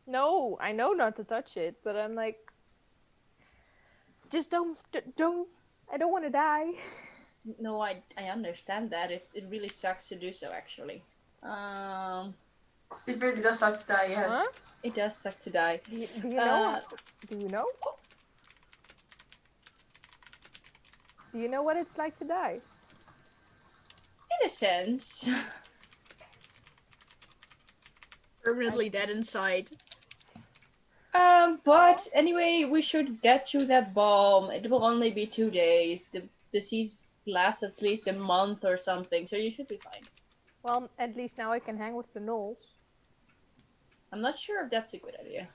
No, I know not to touch it, but I'm like, just don't. I don't want to die. No, I understand that. It really sucks to do so, actually. It really does suck to die, yes. Huh? It does suck to die. Do you know? Do you know? Do you know what it's like to die? In a sense. Permanently dead inside. But anyway, we should get you that bomb. It will only be 2 days. The disease lasts at least a month or something, so you should be fine. Well, at least now I can hang with the gnolls. I'm not sure if that's a good idea.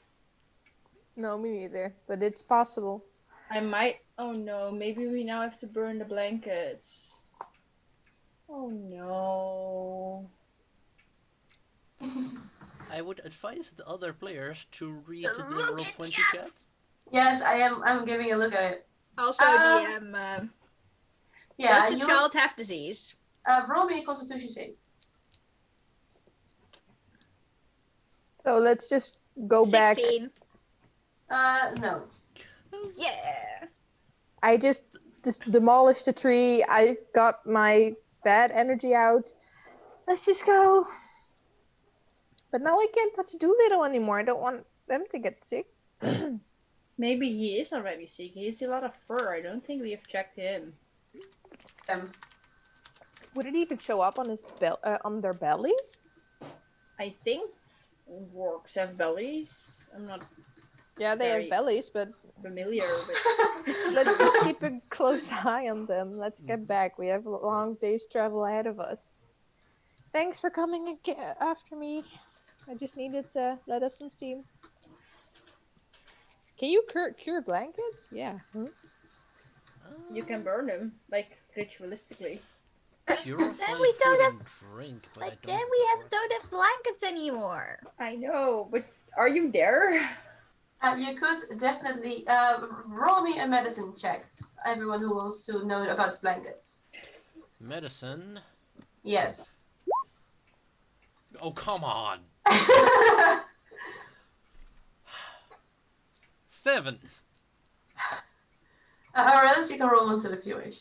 No, me neither. But it's possible. I might. Oh no, maybe we now have to burn the blankets. Oh no. I would advise the other players to read the Roll20 chat. Yes, I'm giving a look at it. Also, DM. Yeah, Does the child have disease? Roll me a Constitution save. So let's just go back. 16. No. Yeah. I just demolished the tree. I've got my bad energy out. Let's just go. But now I can't touch Doolittle anymore. I don't want them to get sick. Maybe he is already sick. He has a lot of fur. I don't think we have checked him. Would it even show up on his on their belly? I think orcs have bellies. I'm not Yeah, they Very- have bellies, but familiar with. let's just keep a close eye on them. Let's get back. We have a long day's travel ahead of us. Thanks for coming after me. I just needed to let off some steam. Can you cure blankets? Yeah. Hmm? You can burn them, like ritualistically. Purify Then we food don't and drink, but But I then don't we have don't have blankets anymore. I know, but are you there? You could definitely roll me a medicine check. Everyone who wants to know about blankets. medicine. Yes. Oh, come on. 7. Or else you can roll into the if you wish.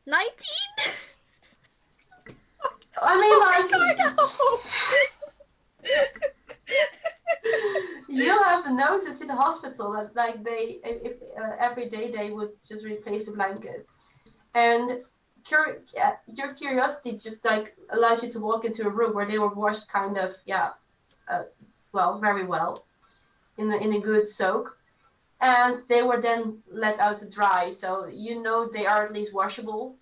19? I mean, you have noticed in the hospital that like if every day they would just replace the blankets, and your curiosity just like allows you to walk into a room where they were washed kind of very well in a good soak, and they were then let out to dry. So you know they are at least washable.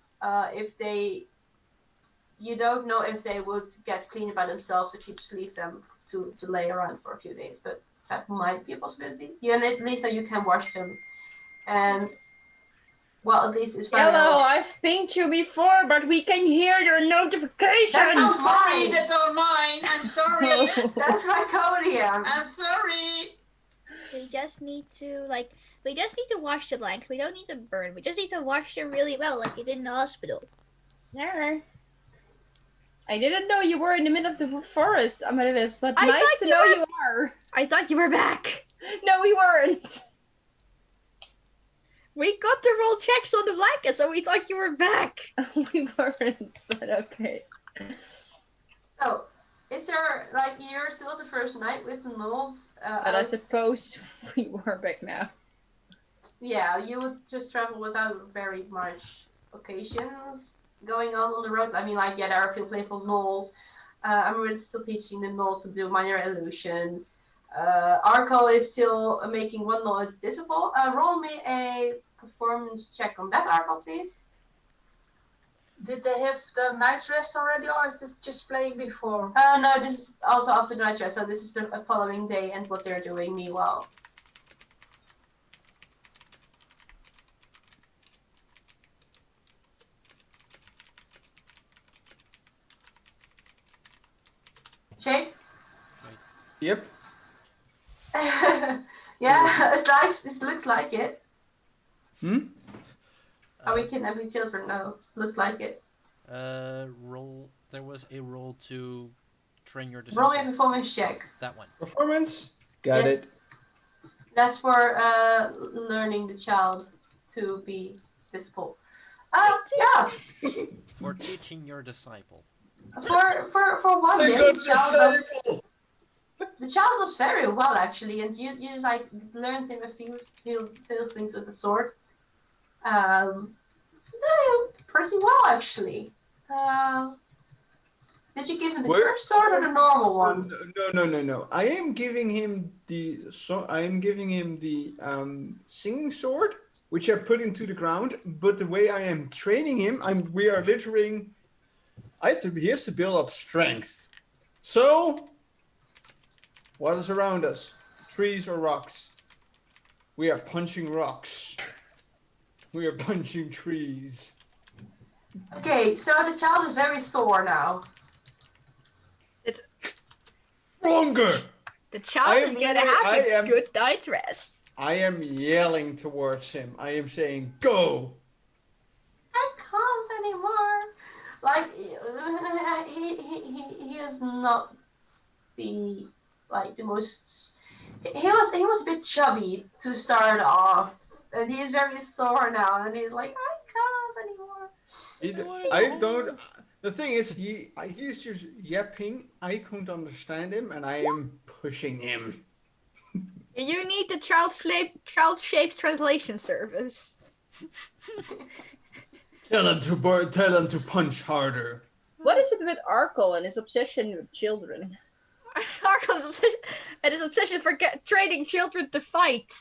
You don't know if they would get cleaned by themselves if you just leave them to lay around for a few days, but that might be a possibility. You at least know you can wash them, and well, at least it's fine. Hello, I've pinged you before, but we can hear your notifications. That's not Sorry, mine. that's all mine. I'm sorry. That's my Codium. I'm sorry. We just need to wash the blanket. We don't need to burn. We just need to wash them really well, like you did in the hospital. Yeah. I didn't know you were in the middle of the forest, Amaryllis, but I nice thought to you know were- you are. I thought you were back. No, we weren't. We got to roll checks on the blanket, so we thought you were back. We weren't, but okay. So, is there like you're still at the first night with the gnolls? But I suppose we were back now. Yeah, you would just travel without very much occasions going on the road. I mean, like, yeah, there are a few playful gnolls. I'm really still teaching the gnoll to do minor illusion. Arco is still making one gnoll its disciple. Roll me a performance check on that, Arco, please. Did they have the night's rest already, or is this just playing before? No, this is also after night rest, so this is the following day and what they're doing meanwhile. Shane? Yep. Yeah, it looks like it. Hmm? Are we kidnapping children? No, looks like it. Roll. There was a roll to train your Roll me a disciple. performance check. That one. Performance? Got Yes. it. That's for learning the child to be disciple. Yeah. For teaching your disciple. For one day, Good the child does very well actually, and you just like learned him a few things with the sword. Pretty well actually. Did you give him the cursed sword or the normal one? No. I am giving him the singing sword, which I put into the ground. But the way I am training him, he has to build up strength. So, what is around us? Trees or rocks? We are punching rocks. We are punching trees. Okay, so the child is very sore now. Stronger! The child is gonna have a good night's rest. I am yelling towards him. I am saying, go! I can't anymore. like he is not the most. He was a bit chubby to start off, and he is very sore now, and he's like, I can't anymore. I don't. The thing is, he's just yapping. I can't understand him, and I am pushing him. You need the child-shaped translation service. Tell him to punch harder. What is it with Arkle and his obsession with children? Arkle's obsession and his obsession for training children to fight.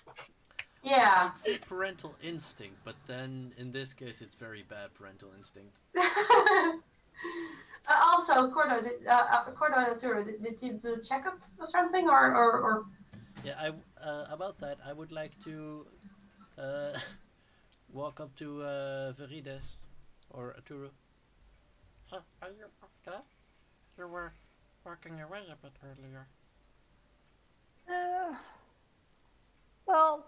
Yeah. I'd say parental instinct, but then in this case it's very bad parental instinct. Also, Cordo and Arturo, did you do a checkup or something, or? Yeah, about that, I would like to walk up to Verides or Arturo. Huh, are you okay? You were walking away a bit earlier. Well,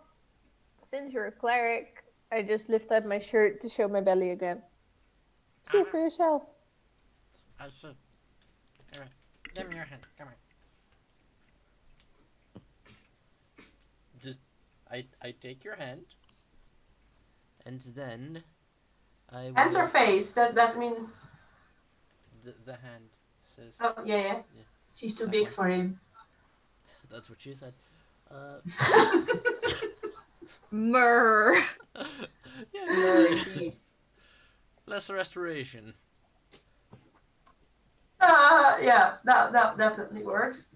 since you're a cleric, I just lift up my shirt to show my belly again. See for yourself. I see. Alright, give me your hand. Come on. Just, I take your hand, and then I will... Hands or face? That mean. The hand says... Oh, yeah. She's too big for him. That's what she said. Murr. Yeah. Less restoration. Yeah, that definitely works.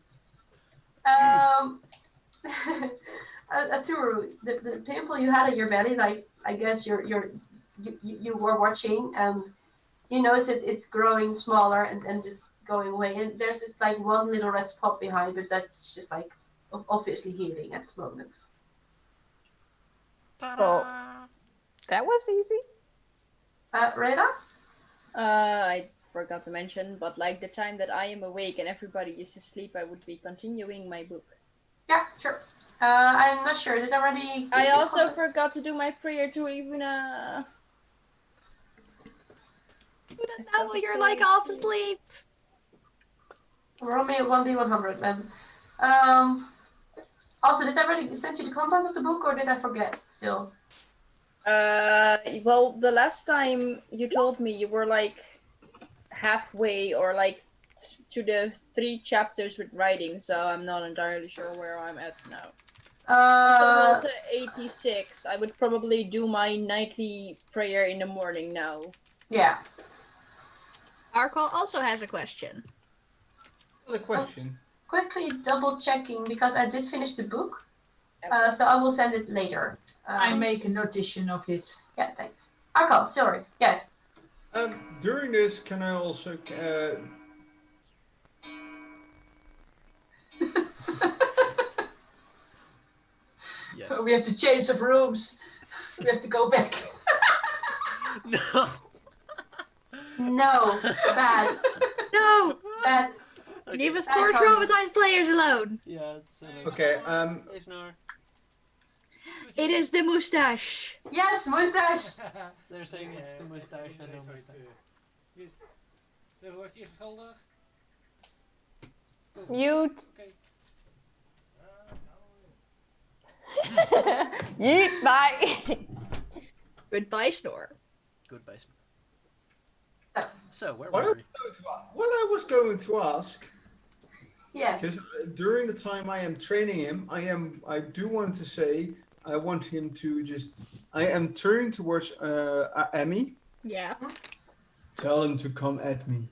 Arturo, the pimple you had at your belly, like, I guess you were watching, and you notice it's growing smaller and just going away, and there's this like one little red spot behind, but that's just like obviously healing at this moment. Well, that was easy. Reda? I forgot to mention, but like the time that I am awake and everybody is asleep, I would be continuing my book. Yeah, sure. I'm not sure. Did I already? I also forgot to do my prayer to Ivuna. Now you're like half asleep. Roll me a 1d100 then. Also, did I already send you the content of the book, or did I forget still? Well, the last time you told me you were like halfway or like to the 3 chapters with writing, so I'm not entirely sure where I'm at now. So to 86, I would probably do my nightly prayer in the morning now. Yeah. Arkle also has a question. Another question. Quickly double checking, because I did finish the book, so I will send it later. I make a notation of it. Yeah, thanks. Arkle, sorry. Yes. During this, can I also Yes. We have to change of rooms. We have to go back. No. No. Bad. No! Bad. Okay. Leave us poor traumatized players alone. Yeah. Okay. It is the mustache. Yes, mustache. They're saying it's the mustache and no mustache. Was je schuldig? Mute. Mute. Bye. Goodbye, Snore. Goodbye. So where were we? What I was going to ask, Yes. because during the time I am training him, I do want to say I want him to just. I am turning towards Emmy. Yeah. Tell him to come at me,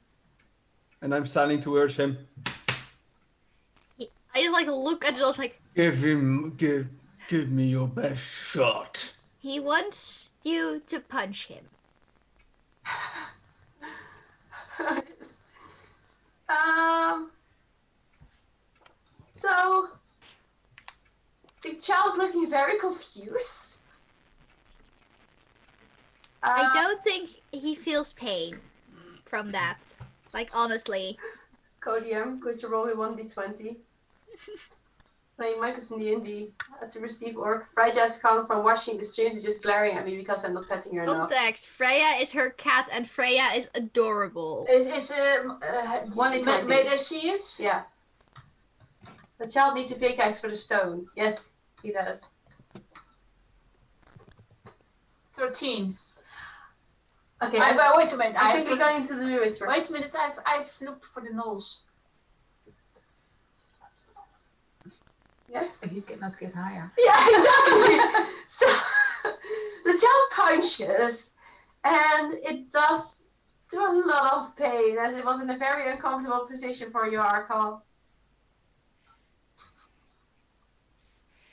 and I'm standing towards him. I just like look at those like. Give me your best shot. He wants you to punch him. So the child's looking very confused. I don't think he feels pain from that. Like honestly. Codium, could you roll me 1d20? Playing Minecraft in D&D. To receive orc. Freya just come from watching the stream to just glaring at me because I'm not petting her enough. Context. Freya is her cat and Freya is adorable. Is 1 in 20. may they see it? Yeah. The child needs a pickaxe for the stone. Yes, he does. 13. Okay. Wait a minute. I think we're going to do it first. Wait a minute. I've looked for the gnolls. Yes? He cannot get higher. Yeah, exactly. So the child punches, and it does do a lot of pain, as it was in a very uncomfortable position for you, Arkal.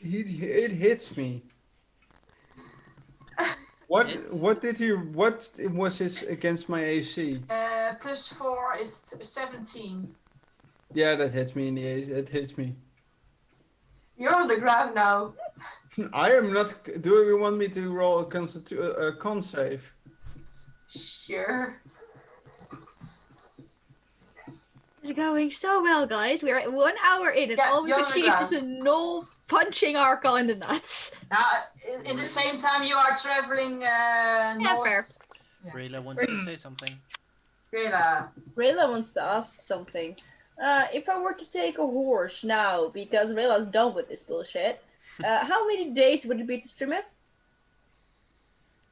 It hits me. What was it against my AC? +4 is 17. Yeah, that hits me in the AC. It hits me. You're on the ground now. I am not. Do you want me to roll a con save? Sure. It's going so well, guys. We're at 1 hour in, and all we've achieved is a gnoll punching Arkal in the nuts. Now, in the same time, you are traveling north. Fair. Yeah. Rayla wants to say something. Rayla wants to ask something. If I were to take a horse now, because Rayla's done with this bullshit, how many days would it be to Strimith?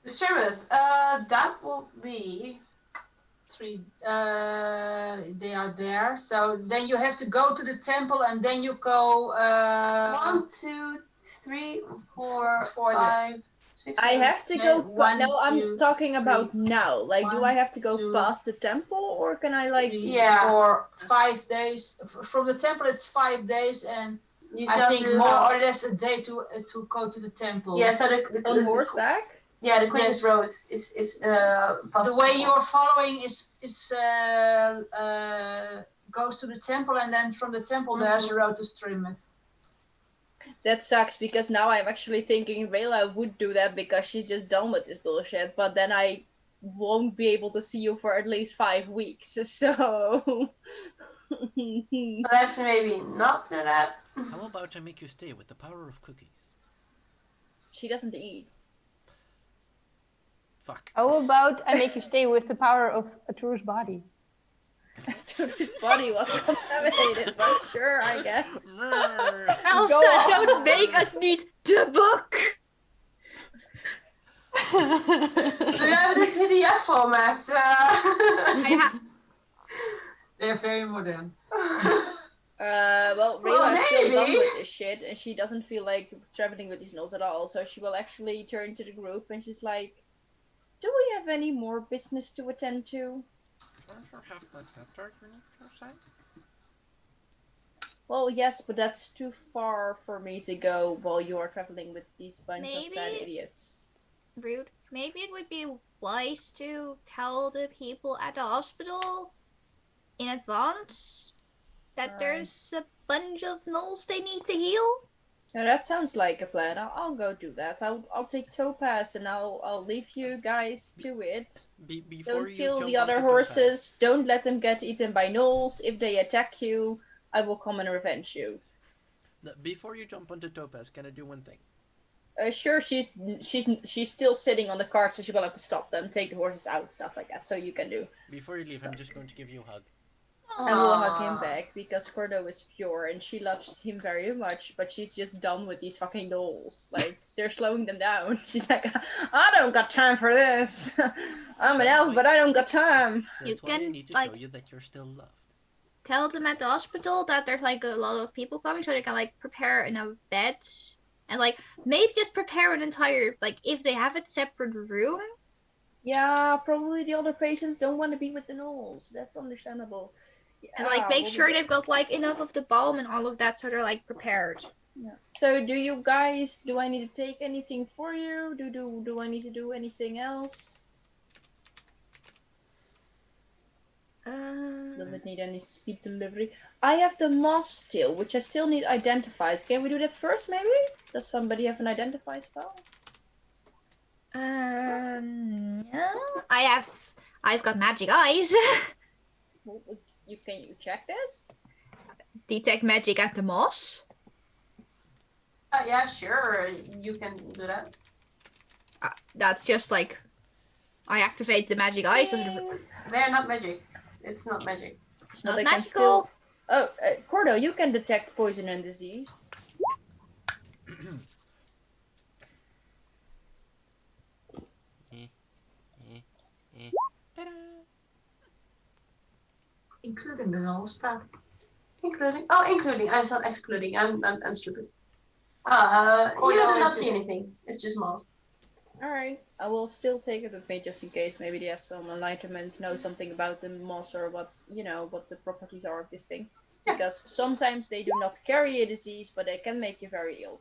The Strimith, that will be 3. They are there. So then you have to go to the temple, and then you go. 1, 2, 3, 4, 5, 6. I have to go. No, I'm talking 3, about now. Like, do I have to go 2, past the temple, or can I like? 3, 4, 5 days. From the temple, it's 5 days, and I think more or less a day to go to the temple. Yeah, so on horseback. Yeah, the quickest road is past the way you're following is goes to the temple, and then from the temple there's a road to Strimith. That sucks, because now I'm actually thinking Rayla would do that because she's just done with this bullshit, but then I won't be able to see you for at least 5 weeks, so... Let's maybe not do that. How about I make you stay with the power of cookies? She doesn't eat. Fuck. How about I make you stay with the power of a true's body? His body was contaminated, but sure, I guess. Elsa, don't make us need the book! Do you have the PDF format? They're very modern. Well, Rayla's still done with this shit, and she doesn't feel like traveling with these gnolls at all, so she will actually turn to the group, and she's like, do we have any more business to attend to? Well, yes, but that's too far for me to go while you are traveling with these bunch of sad idiots. Rude. Maybe it would be wise to tell the people at the hospital in advance that there's a bunch of gnolls they need to heal. Yeah, that sounds like a plan. I'll go do that. I'll take Topaz and I'll leave you guys to it. Don't kill the other horses. Don't let them get eaten by gnolls. If they attack you, I will come and revenge you. Before you jump onto Topaz, can I do one thing? Sure, she's still sitting on the cart, so she will have to stop them, take the horses out, stuff like that. So you can do. Before you leave, I'm just going to give you a hug. And we'll hug him back, because Cordo is pure and she loves him very much, but she's just done with these fucking gnolls. Like, they're slowing them down. She's like, I don't got time for this. I'm an elf, but I don't got time. That's why I need to show you that you're still loved. Tell them at the hospital that there's like a lot of people coming, so they can like prepare in a bed. And like, maybe just prepare an entire, like, if they have a separate room. Yeah, probably the other patients don't want to be with the gnolls. That's understandable. Yeah, and like, make sure they've got like enough of the balm and all of that, so they're like prepared. Yeah. So do you guys, do I need to take anything for you? Do I need to do anything else? Does it need any speed delivery? I have the moss still, which I still need identifies. Can we do that first, maybe? Does somebody have an identify spell? No. I've got magic eyes. Can you check this? Detect magic at the moss. Yeah, sure, you can do that. That's just like I activate the magic eyes. They're not magic. It's not magic. It's But not they magical. can still. Oh, Cordo, you can detect poison and disease. Ta-da! Including the whole stuff. Including? Oh, including. I thought excluding. I'm stupid. Oh, You you do always not do. see anything. It's just moss. Alright, I will still take it with me just in case maybe they have some enlightenments, know something about the moss or what, what the properties are of this thing. Yeah. Because sometimes they do not carry a disease, but they can make you very ill.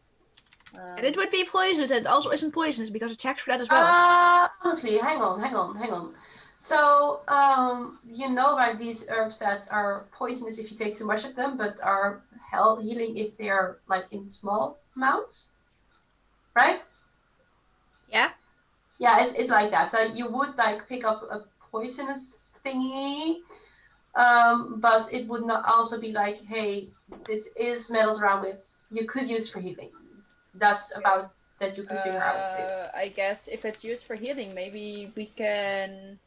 And it would be poisonous, and it also isn't poisonous because it checks for that as well. Honestly, hang on. So, you know, right, these herbs that are poisonous if you take too much of them, but are healing if they're like in small amounts, right? Yeah. Yeah, it's like that. So you would like pick up a poisonous thingy, but it would not also be like, hey, this is metals around with. You could use for healing. That's about that you could figure out this. I guess if it's used for healing, maybe we can.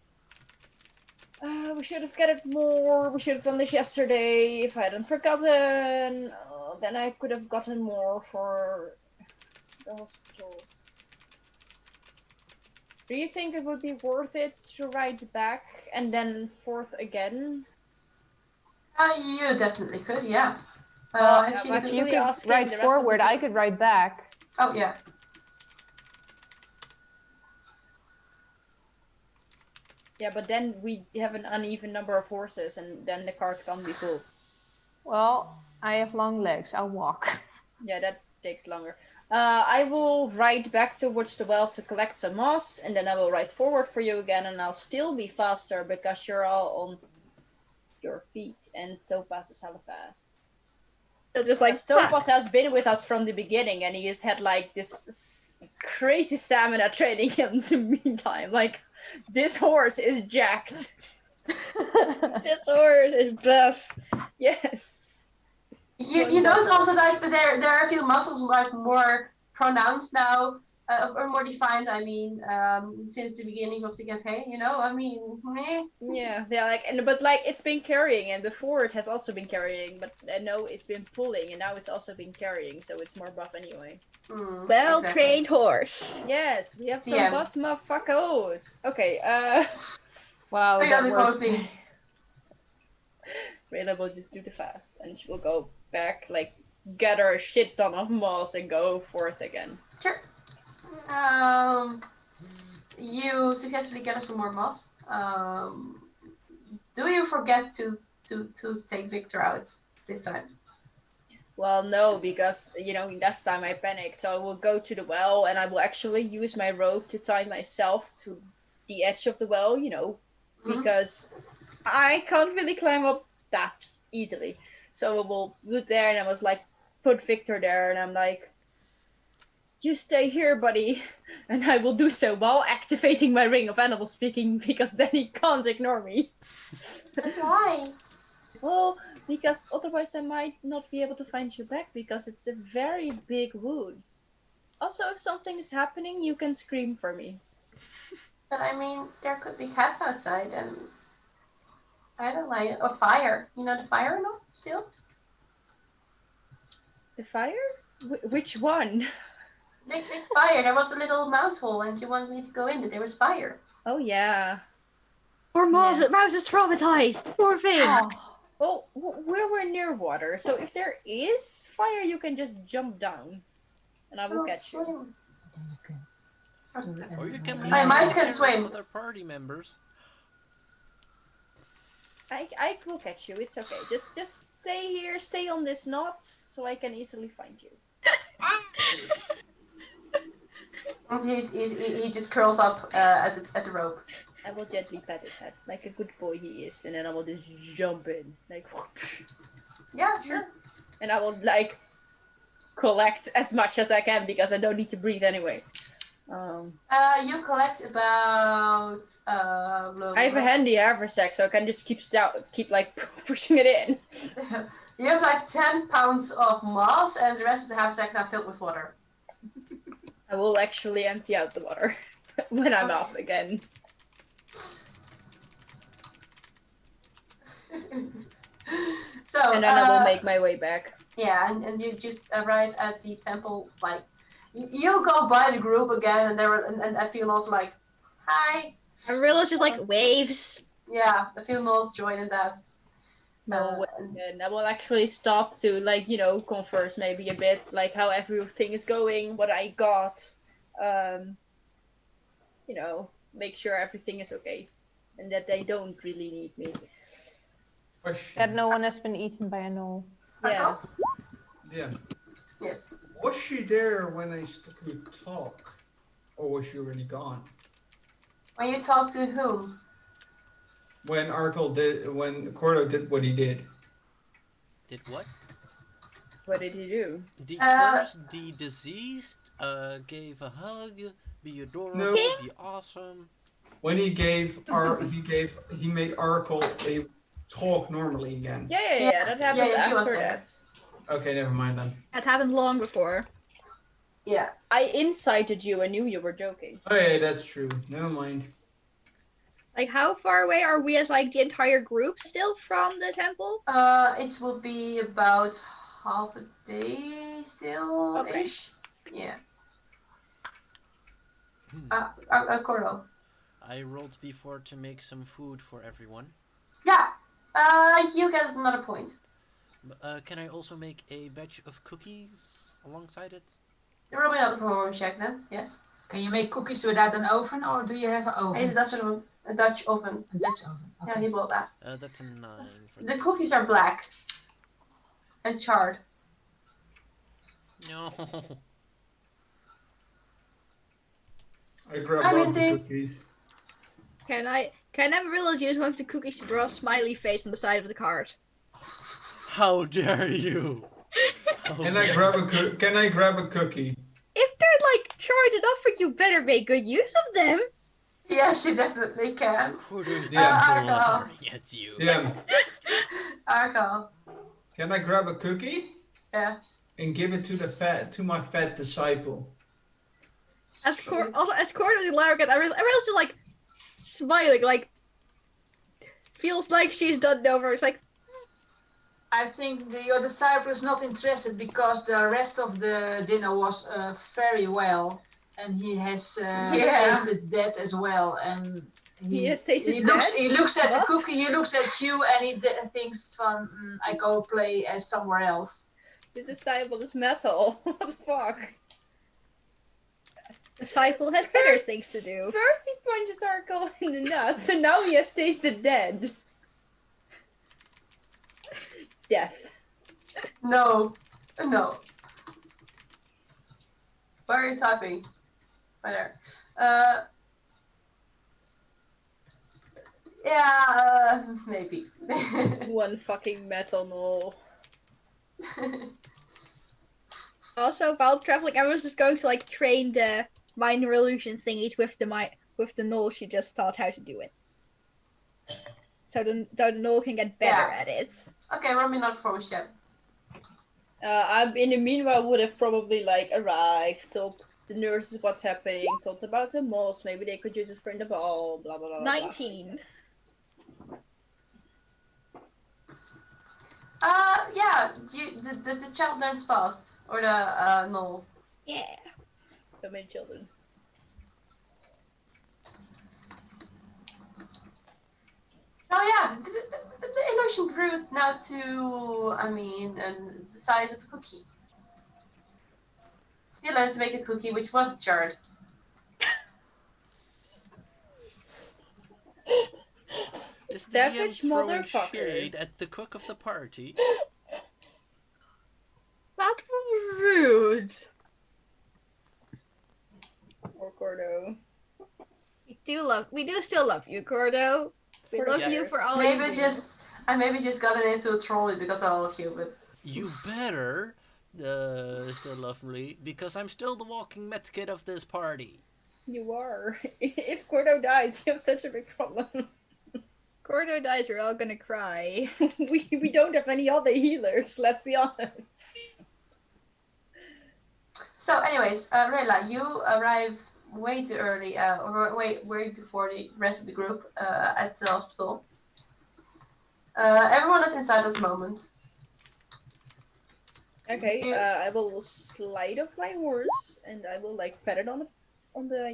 We should have got it more. We should have done this yesterday. If I hadn't forgotten, then I could have gotten more for the hospital. Do you think it would be worth it to ride back and then forth again? You definitely could, yeah. Well, if I'm you actually You could asking ride the rest of the forward. I could ride back. Oh yeah. Yeah, but then we have an uneven number of horses, and then the cart can't be pulled. Well, I have long legs. I'll walk. Yeah, that takes longer. I will ride back towards the well to collect some moss, and then I will ride forward for you again, and I'll still be faster because you're all on your feet, and Topaz is hella fast. It's just like Topaz has been with us from the beginning, and he has had like this crazy stamina training him the meantime. Like, this horse is jacked. this horse is buff. Yes. You notice also like there are a few muscles like more pronounced now, or more defined. I mean, since the beginning of the campaign. You know, I mean, meh. Yeah, like, but like it's been carrying, and before it has also been carrying, but no, it's been pulling, and now it's also been carrying, so it's more buff anyway. Well trained horse. Yes, we have some Yeah. buff motherfuckers. Okay, Wow, Oh, yeah, that the worked. please. Rayla will just do the fast, and she will go back, like, gather a shit ton of moss and go forth again. Sure. You successfully gather some more moss. Do you forget to take Victor out this time? Well, no, because, last time I panicked, so I will go to the well, and I will actually use my rope to tie myself to the edge of the well, because I can't really climb up that easily. So I will look there, and I was like, put Victor there, and I'm like, you stay here, buddy, and I will do so while activating my ring of animal speaking, because then he can't ignore me. But why? Well, because otherwise I might not be able to find you back, because it's a very big woods. Also, if something is happening, you can scream for me. But I mean, there could be cats outside, and I don't like it. Or fire. You know the fire and all? Still? The fire? Which one? Big fire. There was a little mouse hole, and you wanted me to go in, but there was fire. Oh, yeah. Poor Mouse. Yeah. Mouse is traumatized. Poor thing. Oh. Well, we're near water, so if there is fire, you can just jump down, and I will catch you. Or you can My mice can swim. Other party members. I will catch you. It's okay. Just stay here. Stay on this knot, so I can easily find you. And he just curls up at the rope. I will gently pat his head, like a good boy he is, and then I will just jump in, like. Yeah, sure. And I will like collect as much as I can because I don't need to breathe anyway. You collect about. I have a handy haversack, so I can just keep like pushing it in. You have like 10 pounds of moss, and the rest of the haversack now filled with water. I will actually empty out the water when I'm Okay. off again. So, And then I will make my way back. yeah, and you just arrive at the temple, like, you go by the group again, and and Atheno's like, hi. I realize it's like waves. Yeah, Atheno's joining that. No way. And And I will actually stop to, like, you know, converse maybe a bit, like how everything is going, what I got. You know, make sure everything is okay. And that they don't really need me. Question. That no one has been eaten by a gnoll. Yeah. Yeah. Yes. Was she there when I could talk? Or was she already gone? When you talk to whom? When when Cordo did what he did. Did what? What did he do? The cursed, the diseased, gave a hug, be adorable, No. be awesome. When he made Arkle a talk normally again. Yeah, that happened she was after there. that. Okay, never mind then. That happened long before. Yeah. I incited you and knew you were joking. Oh yeah, that's true. Never mind. Like, how far away are we as, like, the entire group still from the temple? It will be about half a day still ish. Yeah. Cordo. I rolled before to make some food for everyone. Yeah. You get another point. Can I also make a batch of cookies alongside it? You roll me another performance check then. Yes. Can you make cookies without an oven, or do you have an oven? It's a Dutch oven. A Dutch oven. Okay. Yeah, he bought that. That's a 9 for The cookies are black and charred. No. I grabbed I'm all the into- cookies. Can Amaryllis use one of the cookies to draw a smiley face on the side of the card? How dare you? Can I grab a cookie? If they're, like, charred enough for you, better make good use of them. Yes, you definitely can. Yeah. It's you. Yeah. Arco. Can I grab a cookie? Yeah. And give it to my fat disciple? As Cordo was Larry, Amaryllis is, like, smiling, like, feels like she's done over. It's like, I think your disciple is not interested because the rest of the dinner was very well, and he has tasted that as well. And He has tasted he that? looks at the What? cookie, he looks at you, and he thinks, I go play somewhere else. This disciple is metal. What the fuck? disciple has better things to do. First he punches Arkle in the nuts, and now he has tasted dead. Death. No. No. Where are you typing? Right there. Yeah, maybe. One fucking metal knoll. Also, while traveling, I was just going to, like, train the minor illusion thingies with the knoll she just taught how to do it. So the knoll can get better at it. Okay, roll me another performance check. In the meanwhile would have probably, like, arrived, told the nurses what's happening, told about the moss, maybe they could use it for the ball, blah blah blah. 19. Yeah, the child learns fast. Or the null. Yeah. So many children. Oh yeah, the illusion grew now to, the size of a cookie. You learned to make a cookie which wasn't charred. Is the Savage DM throwing motherfucker. shade at the cook of the party? That was rude. Or Cordo. We do still love you, Cordo. We love Yeah. you for all Maybe you do. I maybe just got it into a trolley because of all of you, but You better still love me, because I'm still the walking medkit of this party. You are. If Cordo dies, you have such a big problem. Gordo dies, we're all gonna cry. We don't have any other healers, let's be honest. So, anyways, Rayla, you arrive way too early, or way before the rest of the group at the hospital. Everyone is inside at this moment. Okay, I will slide off my horse and I will like pet it on the on the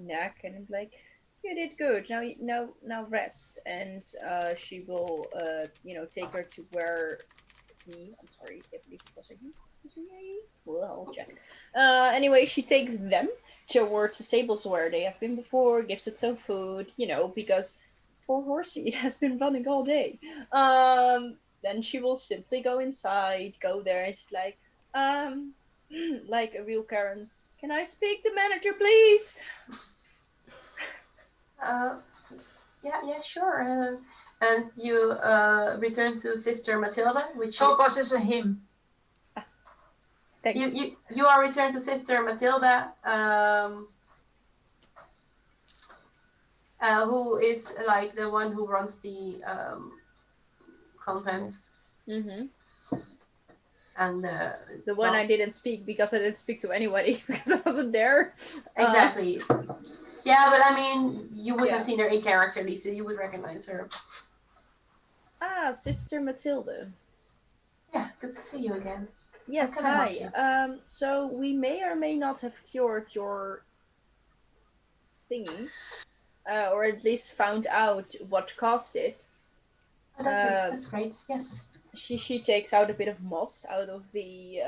neck and be like, you did good. Now rest. And she will take her to where I'm sorry, I believe it was a he. Was it a he? Well, I'll check. Anyway, she takes them towards the stables where they have been before, gives it some food, because poor horsey it has been running all day. Then she will simply go inside, go there, and she's like, like a real Karen, can I speak the manager, please? Yeah, sure. And you return to Sister Matilda, which Topaz is a him. Thanks. you are returned to Sister Matilda, who is like the one who runs the convent. Mm-hmm. And the one I didn't speak because I didn't speak to anybody because I wasn't there. Exactly. Yeah, but I mean, you would have seen her in character, Lisa. You would recognize her. Sister Matilda. Yeah, good to see you again. Yes, hi. So we may or may not have cured your thingy, or at least found out what caused it. Oh, that's great. Yes. She takes out a bit of moss out of the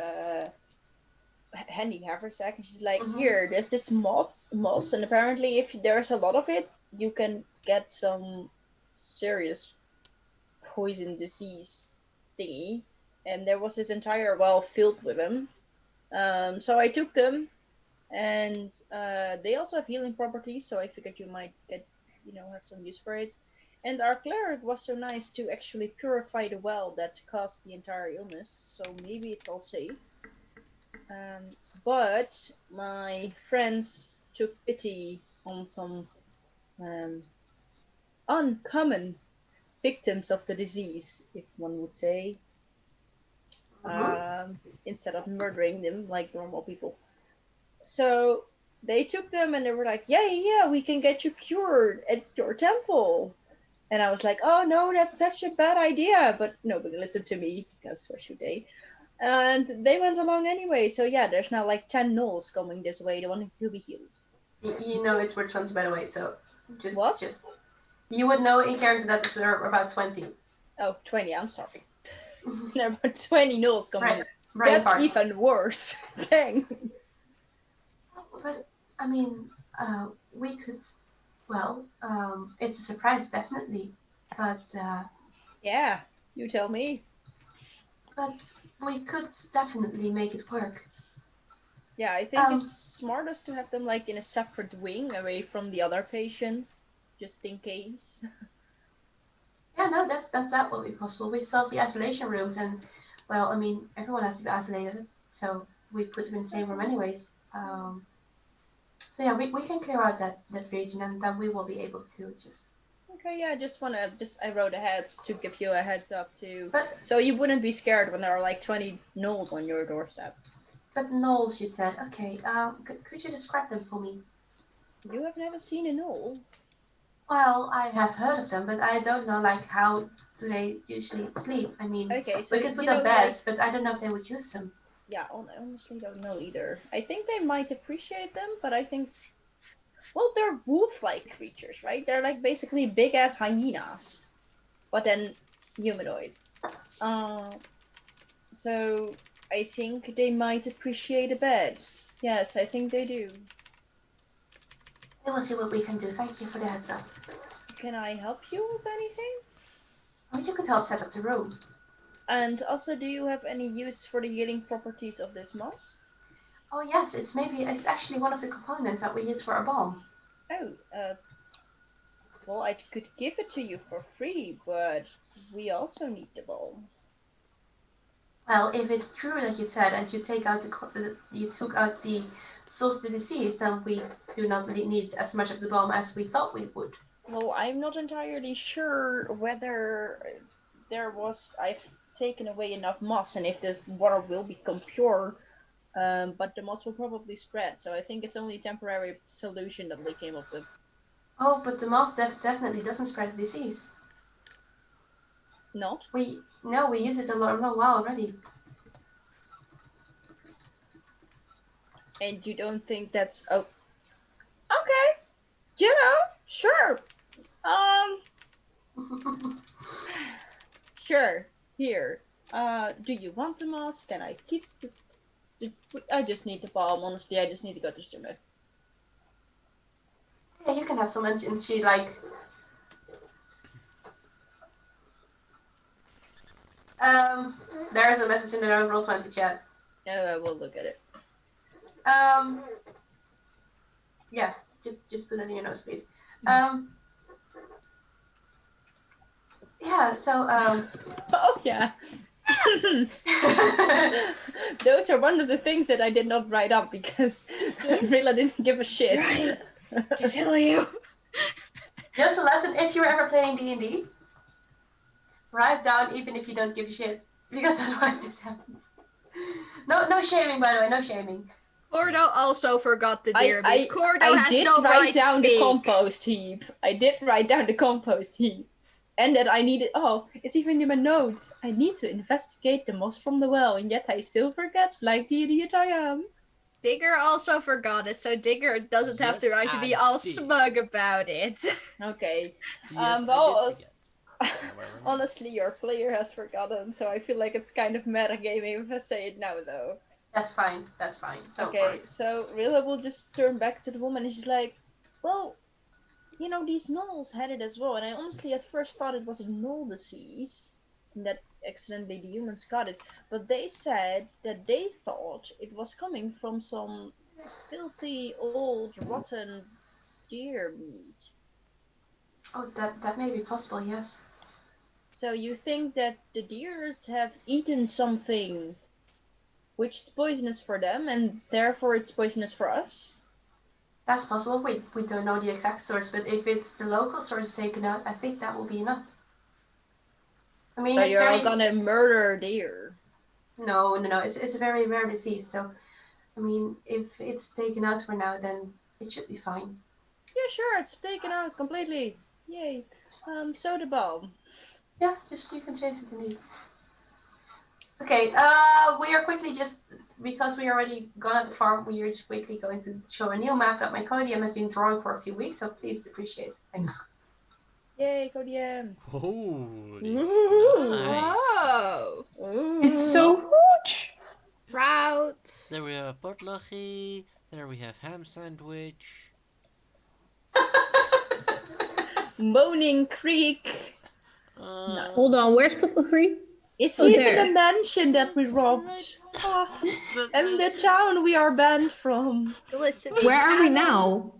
handy haversack, and she's like, "Here, there's this moss, and apparently, if there's a lot of it, you can get some serious poison disease thingy." And there was this entire well filled with them. So I took them, and they also have healing properties. So I figured you might get, have some use for it. And our cleric was so nice to actually purify the well that caused the entire illness. So maybe it's all safe. But my friends took pity on some uncommon victims of the disease, if one would say, instead of murdering them like normal people. So they took them and they were like, yeah, we can get you cured at your temple. And I was like, oh no, that's such a bad idea. But nobody listened to me because why should they? And they went along anyway. So yeah, there's now like 10 gnolls coming this way. They wanting to be healed. You know it's worth 20, by the way. So just what? You would know in character that there are about 20. Oh, 20. I'm sorry. There are 20 gnolls coming. Right. That's even worse. Dang. But I mean, we could. Well, it's a surprise, definitely. But yeah, you tell me. But we could definitely make it work. Yeah, I think it's smartest to have them like in a separate wing away from the other patients, just in case. Yeah, no, that will be possible. We still have the isolation rooms, and well, I mean, everyone has to be isolated, so we put them in the same room anyways. So yeah, we can clear out that region, and then we will be able to just. Okay, yeah, I wrote ahead to give you a heads up too, so you wouldn't be scared when there are like 20 gnolls on your doorstep. But gnolls, you said. Okay, could you describe them for me? You have never seen a gnoll? Well, I have heard of them, but I don't know, like, how do they usually sleep? I mean, okay, so we could put up beds, but I don't know if they would use them. Yeah, I honestly don't know either. I think they might appreciate them, but I think, well, they're wolf-like creatures, right? They're like basically big-ass hyenas, but then humanoid. So I think they might appreciate a bed. Yes, I think they do. We will see what we can do. Thank you for the heads up. Can I help you with anything? Oh, you could help set up the room. And also, do you have any use for the healing properties of this moss? Oh yes, it's actually one of the components that we use for a balm. Oh, well, I could give it to you for free, but we also need the balm. Well, if it's true that you said and you took out the source of the disease, then we do not need as much of the balm as we thought we would. Well, I'm not entirely sure whether I've taken away enough moss and if the water will become pure. But the moss will probably spread, so I think it's only a temporary solution that we came up with. Oh, but the moss definitely doesn't spread disease. Not? We use it a long while already. And you don't think that's okay? Sure. Sure. Here. Do you want the moss? Can I keep I just need the balm. Honestly, I just need to go to Judgement. Yeah, you can have some, and she like. There is a message in the Roll20 chat. I will look at it. Yeah, just put it in your notes, please. Yeah, so Oh yeah. Those are one of the things that I did not write up because Rilla didn't give a shit. Right. I feel you. Just a lesson: if you're ever playing D&D, write down even if you don't give a shit, because otherwise this happens. No shaming, by the way, no shaming. Cordo also forgot the deer meat. Cordo I has did no write right down to the speak. compost heap. I did write down the compost heap. And that I needed, it's even in my notes. I need to investigate the moss from the well, and yet I still forget, like the idiot I am. Digger also forgot it, so Digger doesn't have the Yes, right to be I all did. smug about it. Okay. Yes, Well, I did forget. However, honestly, your player has forgotten, so I feel like it's kind of metagaming if I say it now, though. That's fine. Don't Okay, worry. so Rilla will just turn back to the woman, and she's like, well, these gnolls had it as well, and I honestly at first thought it was a gnoll disease, and that accidentally the humans got it, but they said that they thought it was coming from some filthy, old, rotten deer meat. Oh, that may be possible, yes. So you think that the deers have eaten something which is poisonous for them, and therefore it's poisonous for us? That's possible. We don't know the exact source, but if it's the local source taken out, I think that will be enough. I mean, So it's you're very... all gonna murder deer? No. It's a very rare disease, so I mean, if it's taken out for now, then it should be fine. Yeah, sure, it's taken out completely. Yay. Soda bomb. Yeah, you can change it indeed. Okay, we are quickly just, because we already gone at the farm, we are just quickly going to show a new map that my Codium has been drawing for a few weeks, so please appreciate it. Thanks. Yay, Codium. holy Ooh. nice. Whoa! It's so huge. Route. There we have potlucky. There we have ham sandwich. Moaning Creek. Hold on, where's Purple Creek? It's Oh, even there. the mansion that we robbed. And the town we are banned from. Listen. Where are we now?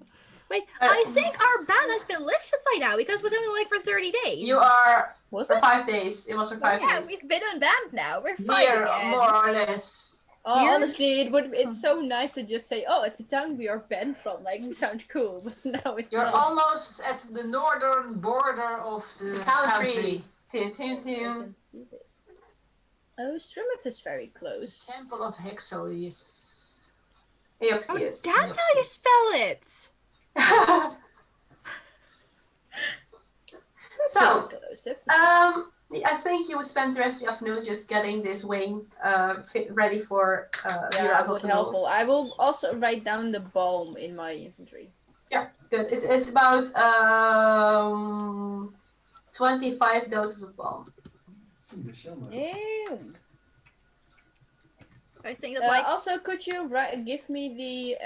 Wait, I think our ban has been lifted by now because it was only like for 30 days. You are Was for it? 5 days. It was for 5 Yeah, days. we've been unbanned now. We're fine Here, again. more or less. Oh, honestly, it's so nice to just say, it's a town we are banned from. Like, we sound cool, but now it's You're not. almost at the northern border of the country. Tune. Yes, I can see this. Oh, Strumeth is very close. Temple of Hexodius. Oh, Eoxius. that's how you spell it. So, Close. That's I think you would spend the rest of the afternoon just getting this wing ready for the yeah, arrival would of the help. gnolls. I will also write down the balm in my inventory. Yeah, good. It's about 25 doses of balm. Ew. I think it's like Also, could you give me the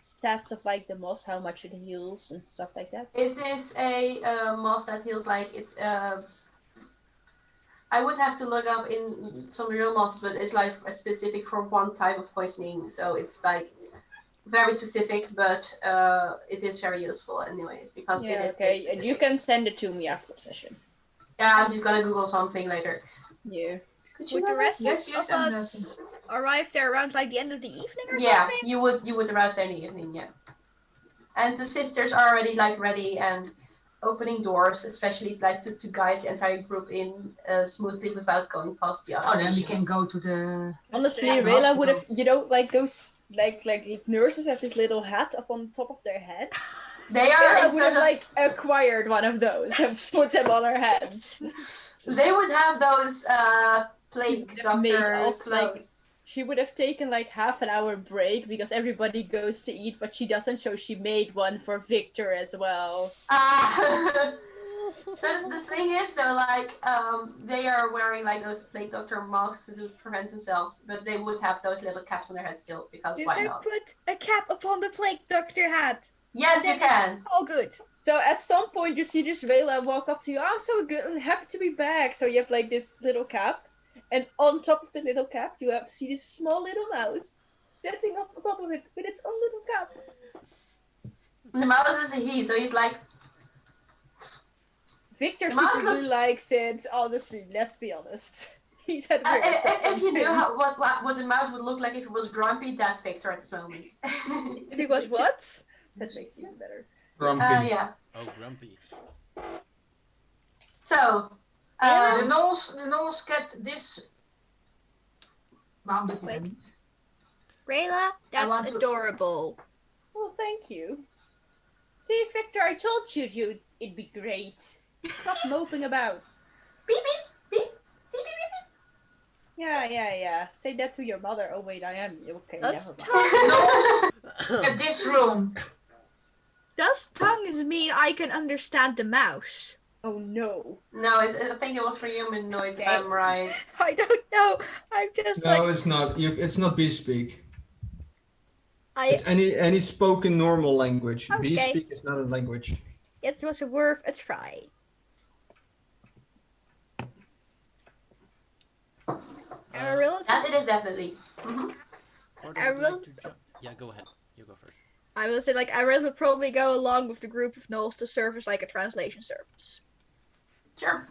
stats of like the moss, how much it heals and stuff like that? It is a moss that heals like it's I would have to look up in some real mosses, but it's like specific for one type of poisoning, so it's like very specific, but it is very useful anyways because it is this specific. You can send it to me after the session. Yeah, I'm just gonna Google something later. Yeah. would the rest Yes, of and us arrive there around like the end of the evening or Yeah, something? you would arrive there in the evening, yeah. And the sisters are already like ready and opening doors, especially like to guide the entire group in smoothly without going past the other. Oh, then we patients. can go to the. Honestly, the Rayla would have, hospital. you know, like those, like nurses have this little hat up on top of their head. They are Rayla in would sort have of, like acquired one of those and put them on her heads. they would have those plague Made doctor us, like, clothes. she would have taken like half an hour break because everybody goes to eat, but she doesn't, so she made one for Victor as well. So the thing is though, like they are wearing like those plague doctor masks to prevent themselves, but they would have those little caps on their head still because Did why I not? put a cap upon the plague doctor hat? Yes, you can. All good. So at some point you see just Rayla walk up to you. I'm so good and happy to be back. So you have like this little cap, and on top of the little cap you have see this small little mouse sitting up on top of it with its own little cap. The mouse is a he, so he's like. Victor The mouse secretly looks- likes it. Honestly, let's be honest. He's had weird stuff if you on knew too. how, what the mouse would look like if it was grumpy, that's Victor at this moment. If it was what? That makes it even better. Grumpy. Yeah. Oh, grumpy. So, De Knowles get this. Waarom doet hij dat niet? Rayla, that's want to- adorable. Well, thank you. See, Victor, I told you it'd be great. Stop moping about. beep beep beep beep beep beep. Yeah. Say that to your mother. Oh wait, I am. Okay, Does never mind. tongue Knowles, get this room. does tongues mean I can understand the mouse? Oh no. No, I think it was for human noise, if I'm right. I don't know. I'm just No, like it's not. It's not B-speak. I. It's any spoken normal language. Okay. B-speak is not a language. It was worth a try. That it is definitely. Mm-hmm. Gordon I would like will- to jump. Yeah, go ahead. You go first. I will say, like, I would probably go along with the group of Knowles to serve as like a translation service. Sure.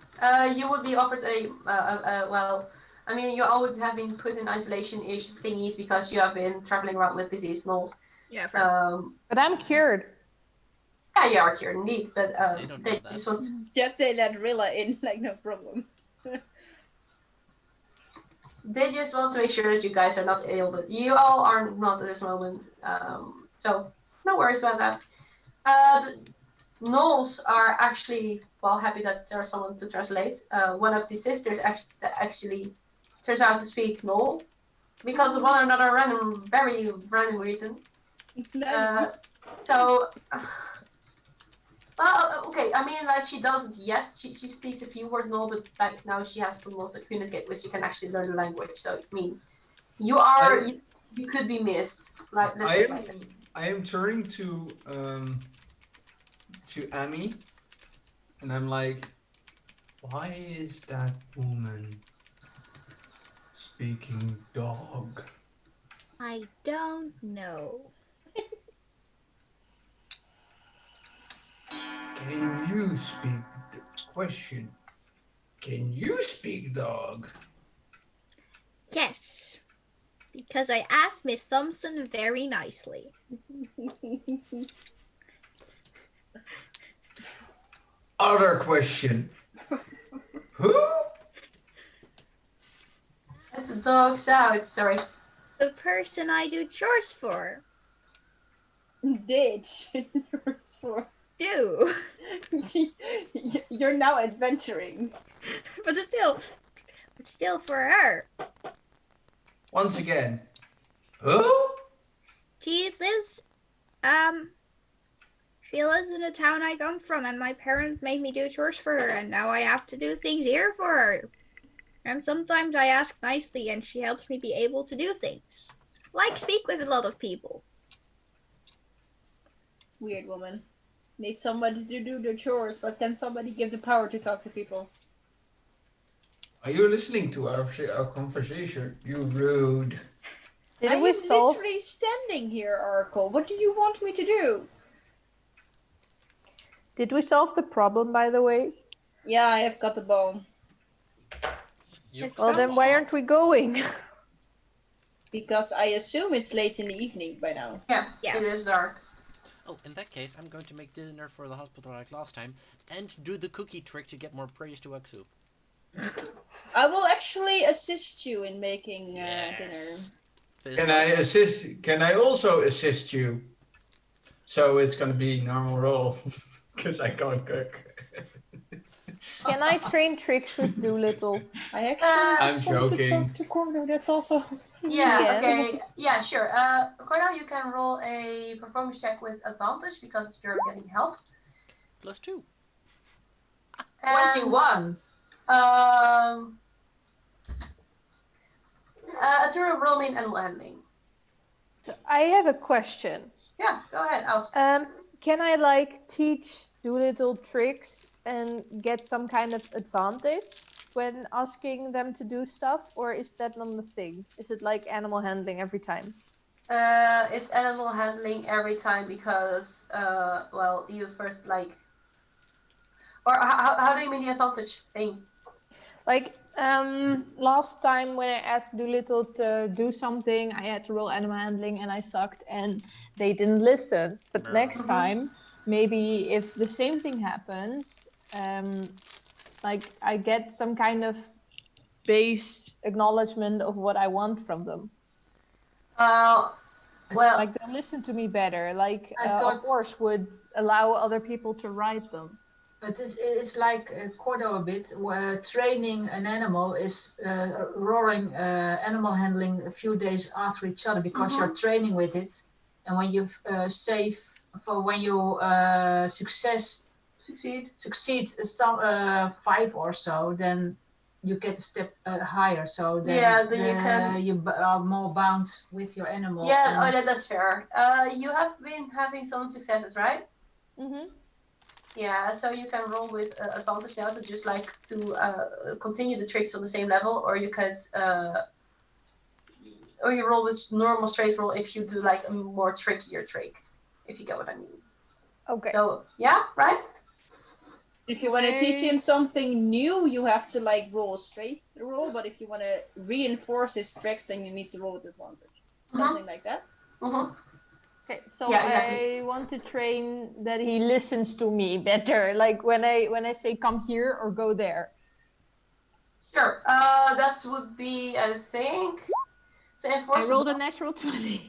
You would be offered well, I mean, you always have been put in isolation-ish thingies because you have been traveling around with disease knolls. Yeah, fair. But I'm cured. Yeah, you are cured indeed, but They don't they know that. just want. Yet they let Rilla in, like no problem. They just want to make sure that you guys are not ill, but you all are not at this moment. So no worries about that. The Knolls are actually happy that there's someone to translate. One of the sisters actually turns out to speak Knoll because of one or another very random reason. So. Well, okay. I mean, like she doesn't yet. She speaks a few words now, but like now she has to most communicate with. She can actually learn the language. So I mean, you could be missed. Like let's say like that. I am turning to Amy, and I'm like, why is that woman speaking dog? I don't know. Can you speak? Question. Can you speak dog? Yes, because I asked Miss Thompson very nicely. Other question. Who? That's a dog's out. Sorry. The person I do chores for. Did. Do. You're now adventuring. But still for her. Once again. Who? She lives in the town I come from, and my parents made me do chores for her, and now I have to do things here for her. And sometimes I ask nicely, and she helps me be able to do things. Like speak with a lot of people. Weird woman. Need somebody to do the chores, but then somebody give the power to talk to people. Are you listening to our conversation? You rude. Did I we am solve? literally standing here, Oracle. What do you want me to do? Did we solve the problem, by the way? Yeah, I have got the bone. Well, then why aren't we going? Because I assume it's late in the evening by now. Yeah. Yeah. It is dark. Oh, in that case, I'm going to make dinner for the hospital like last time, and do the cookie trick to get more praise to Aksu. I will actually assist you in making dinner. Can I assist? Can I also assist you? So it's gonna be normal roll, because I can't cook. Can I train tricks with Doolittle? I actually I'm just want to joking. talk to Corner. That's also. Yeah, Yeah. okay. Yeah, sure. Cornell, you can roll a performance check with advantage because you're getting help. +2. 21. Arturo, roll me in animal handling. So I have a question. Yeah, go ahead, ask. Can I like teach Doolittle tricks and get some kind of advantage when asking them to do stuff, or is that not the thing? Is it like animal handling every time? It's animal handling every time because, well, you first like, or how do you mean the advantage thing? Like last time when I asked Doolittle to do something, I had to roll animal handling and I sucked and they didn't listen. But next time, maybe if the same thing happens, like I get some kind of base acknowledgement of what I want from them. Well, like they'll listen to me better. Like I thought- of course would allow other people to ride them. But it's like Cordo a bit, where training an animal is roaring animal handling a few days after each other because you're training with it. And when you when you succeed some 5 or so, then you get a step higher. So then, you are more bound with your animal. Yeah, that's fair. You have been having some successes, right? Yeah, so you can roll with advantage now to just like to continue the tricks on the same level, or you could or you roll with normal straight roll if you do like a more trickier trick, if you get what I mean. Okay. So yeah, right? If you want to teach him something new, you have to like roll a straight roll. But if you want to reinforce his tricks, then you need to roll with advantage. Something like that. Okay, so Yeah, exactly. I want to train that he listens to me better. Like when I say come here or go there. Sure. That would be, I think, to enforce. I rolled a natural 20.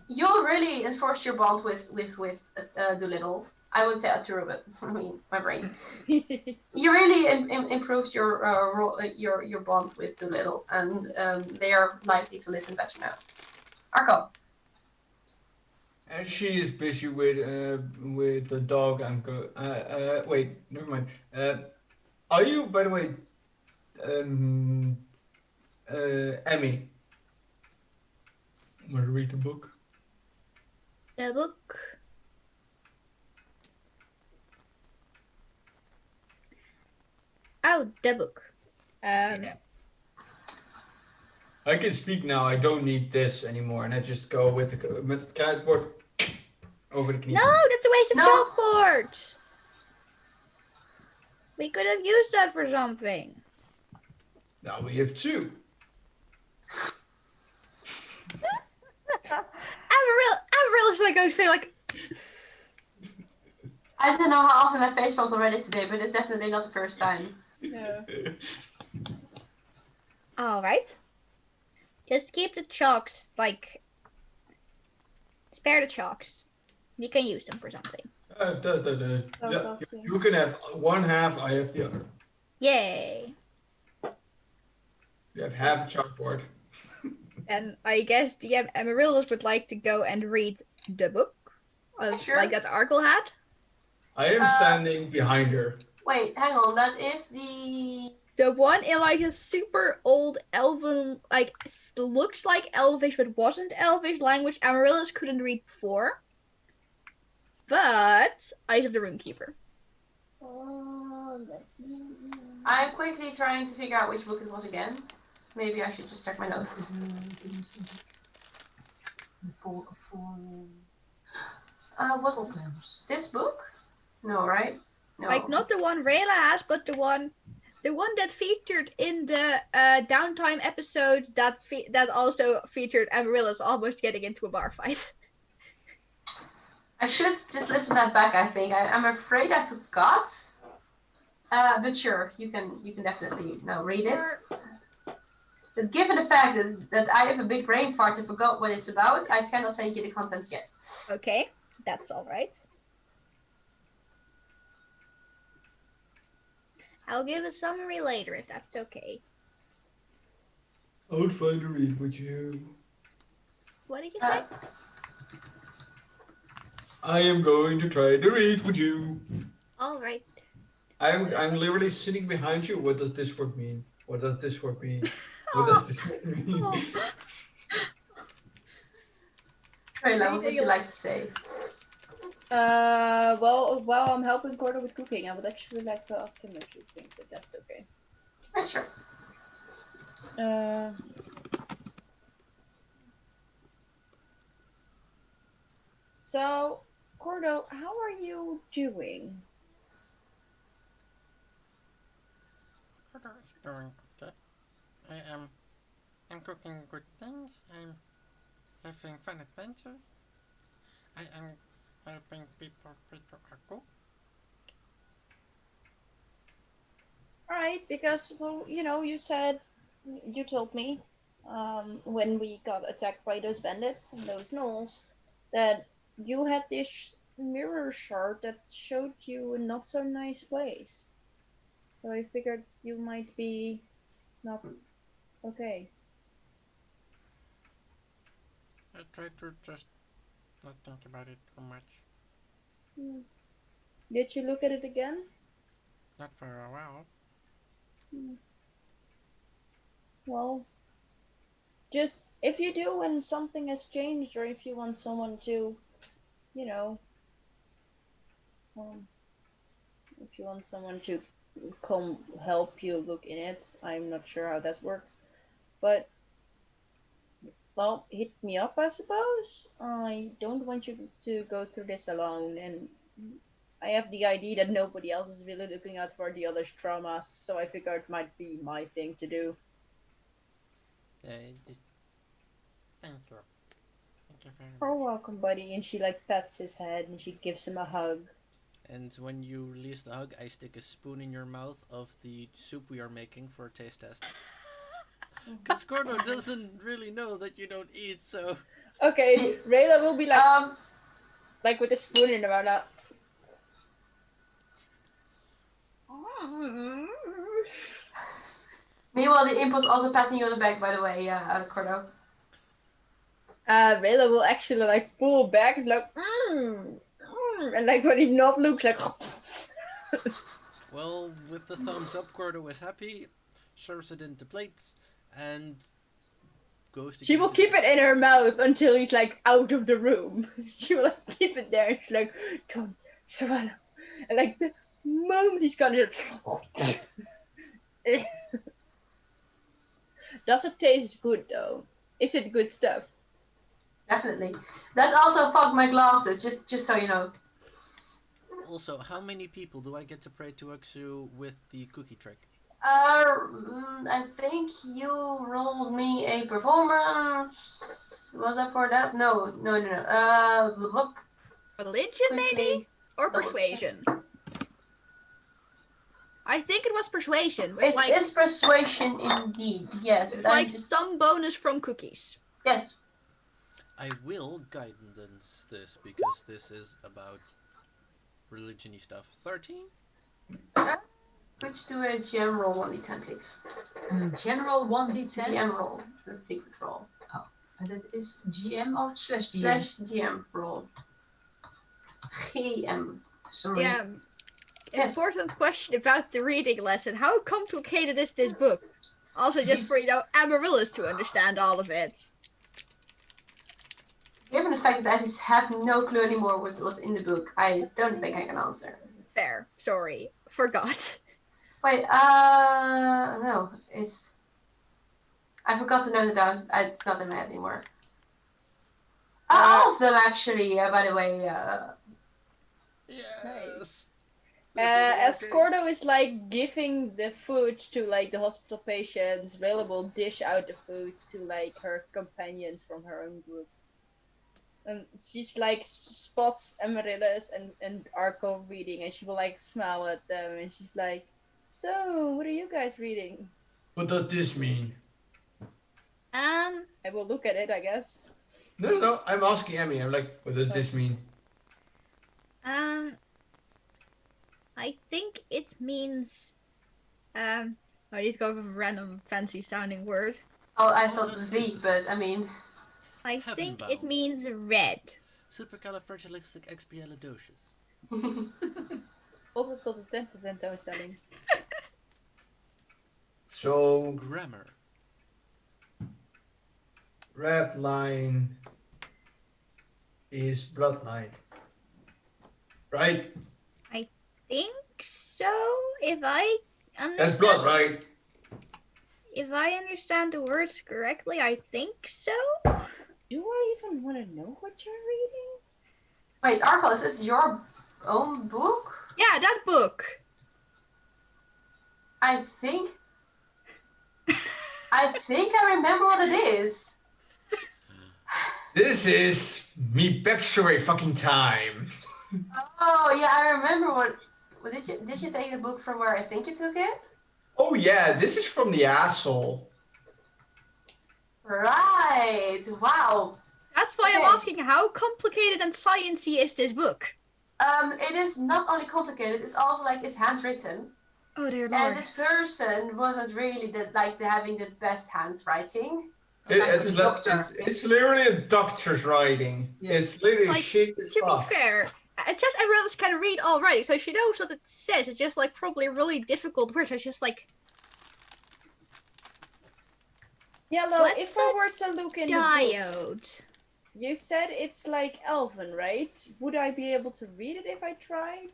You really enforce your bond with Doolittle. I would say Arturo, but I mean my brain. You really improved your bond with Doolittle, and they are likely to listen better now. Arco. As she is busy with the dog, I'm go. Wait, never mind. Are you, by the way, Emmy? Want to read the book? The book. Oh, the book. Yeah. I can speak now. I don't need this anymore, and I just go with the cardboard over the knee. No, that's a waste of chalkboard. We could have used that for something. Now we have 2. Amarillo's like going to feel like. I don't know how often I facebumped already today, but it's definitely not the first time. Yeah. All right. Just keep the chalks, like, spare the chalks. You can use them for something. Yeah, you can have one half, I have the other. Yay. You have half a chalkboard. And I guess the Amaryllis would like to go and read the book, like that Arkle had. I am standing behind her. Wait, hang on. That is the one in like a super old elven, like looks like Elvish but wasn't Elvish language Amaryllis couldn't read before. But Eyes of the Runekeeper. I'm quickly trying to figure out which book it was again. Maybe I should just check my notes. Was this book? No, right? No. Like not the one Rayla has, but the one that featured in the downtime episode that also featured Amaryllis almost getting into a bar fight. I should just listen that back. I think I'm afraid I forgot. But sure, you can definitely now read it. But given the fact that I have a big brain fart and forgot what it's about, I cannot send you the contents yet. Okay, that's all right. I'll give a summary later if that's okay. I would try to read with you. What did you say? I am going to try to read with you. All right. I'm literally sitting behind you. What does this word mean? What does this word mean? What does this word mean? Trayla, what would you like to say? Well, while I'm helping Cordo with cooking, I would actually like to ask him a few things, if that's okay. Yeah, sure. So, Cordo, how are you doing? Cordo is doing okay. I'm cooking good things. I'm having fun adventures. I am helping people cook. Alright, because, well, you said, you told me, when we got attacked by those bandits and those gnolls, that you had this mirror shard that showed you a not so nice place. So I figured you might be not okay. I try to just not think about it too much. Did you look at it again? Not for a while. Well, just if you do and something has changed, or if you want someone to, you know, if you want someone to come help you look in it, I'm not sure how that works, but well, hit me up, I suppose. I don't want you to go through this alone, and I have the idea that nobody else is really looking out for the other's traumas, so I figured it might be my thing to do. Just thank you. Thank you very much. You're welcome, buddy. And she like pats his head and she gives him a hug. And when you release the hug, I stick a spoon in your mouth of the soup we are making for a taste test. Because Gordo doesn't really know that you don't eat, so... Okay, Rayla will be like with a spoon in her mouth. Meanwhile, the imp was also patting you on the back, by the way, Cordo. Rayla will actually like pull back and like, and like when he not looks like. Well, with the thumbs up, Gordo is happy, serves it into plates, and goes to She will keep it in her mouth until he's like out of the room. She will like keep it there. And she's like, don't swallow. And like the moment he's gone, just. Does it taste good though? Is it good stuff? Definitely. That's also fog my glasses, just so you know. Also, how many people do I get to pray to Aksu with the cookie trick? I think you rolled me a performance. Was that for that? No. Look. Religion, maybe? Or persuasion? I think it was persuasion. It is persuasion indeed, yes. With like some bonus from cookies. Yes. I will guidance this because this is about religion-y stuff. 13? Switch to a GM roll 1d10, please. General 1d10? GM roll, the secret roll. Oh, and that is GM or slash GM? Slash GM roll. GM. Sorry. Yeah. Yes. Important question about the reading lesson. How complicated is this book? Also, just for, Amaryllis to understand all of it. Given the fact that I just have no clue anymore what's in the book, I don't think I can answer. Fair. Sorry. Forgot. Wait, no. I forgot to note it down. It's not in my head anymore. All of them, actually, by the way. Yes! As Cordo is like giving the food to like the hospital patients, Rayla will dish out the food to like her companions from her own group. And she's like spots Amaryllis and Arco reading, and she will like smile at them, and she's like, "So, what are you guys reading?" What does this mean? I will look at it, I guess. No. I'm asking Emmy. I'm like, what does this mean? I think it means, I need to go with a random fancy sounding word. Oh, I Oh, thought that's the, it. but I mean, I think it Heaven-bound. means red. Supercalifragilisticexpialidocious. Altijd tot de tentoonstelling. So, Grammar. red line is bloodline. Right? I think so. If I understand, That's blood, right? if I understand the words correctly, I think so. Do I even want to know what you're reading? wait, Arco, is this your own book? Yeah, that book. I think I remember what it is. This is me backstory fucking time. Oh yeah, I remember what did you take the book from where I think you took it? Oh yeah, this is from the asshole. Right. Wow. That's why Okay. I'm asking how complicated and sciencey is this book? It is not only complicated, it's also like it's handwritten. Oh dear And lord. this person wasn't really having the best handwriting. It's literally a doctor's writing. Yes. It's literally Like, shit as To be fuck. fair, it says everyone else can read already, so she knows what it says. It's just like probably really difficult words. It's just like Yellow, What's if I were to look in the book, diode. you said it's like Elven, right? Would I be able to read it if I tried?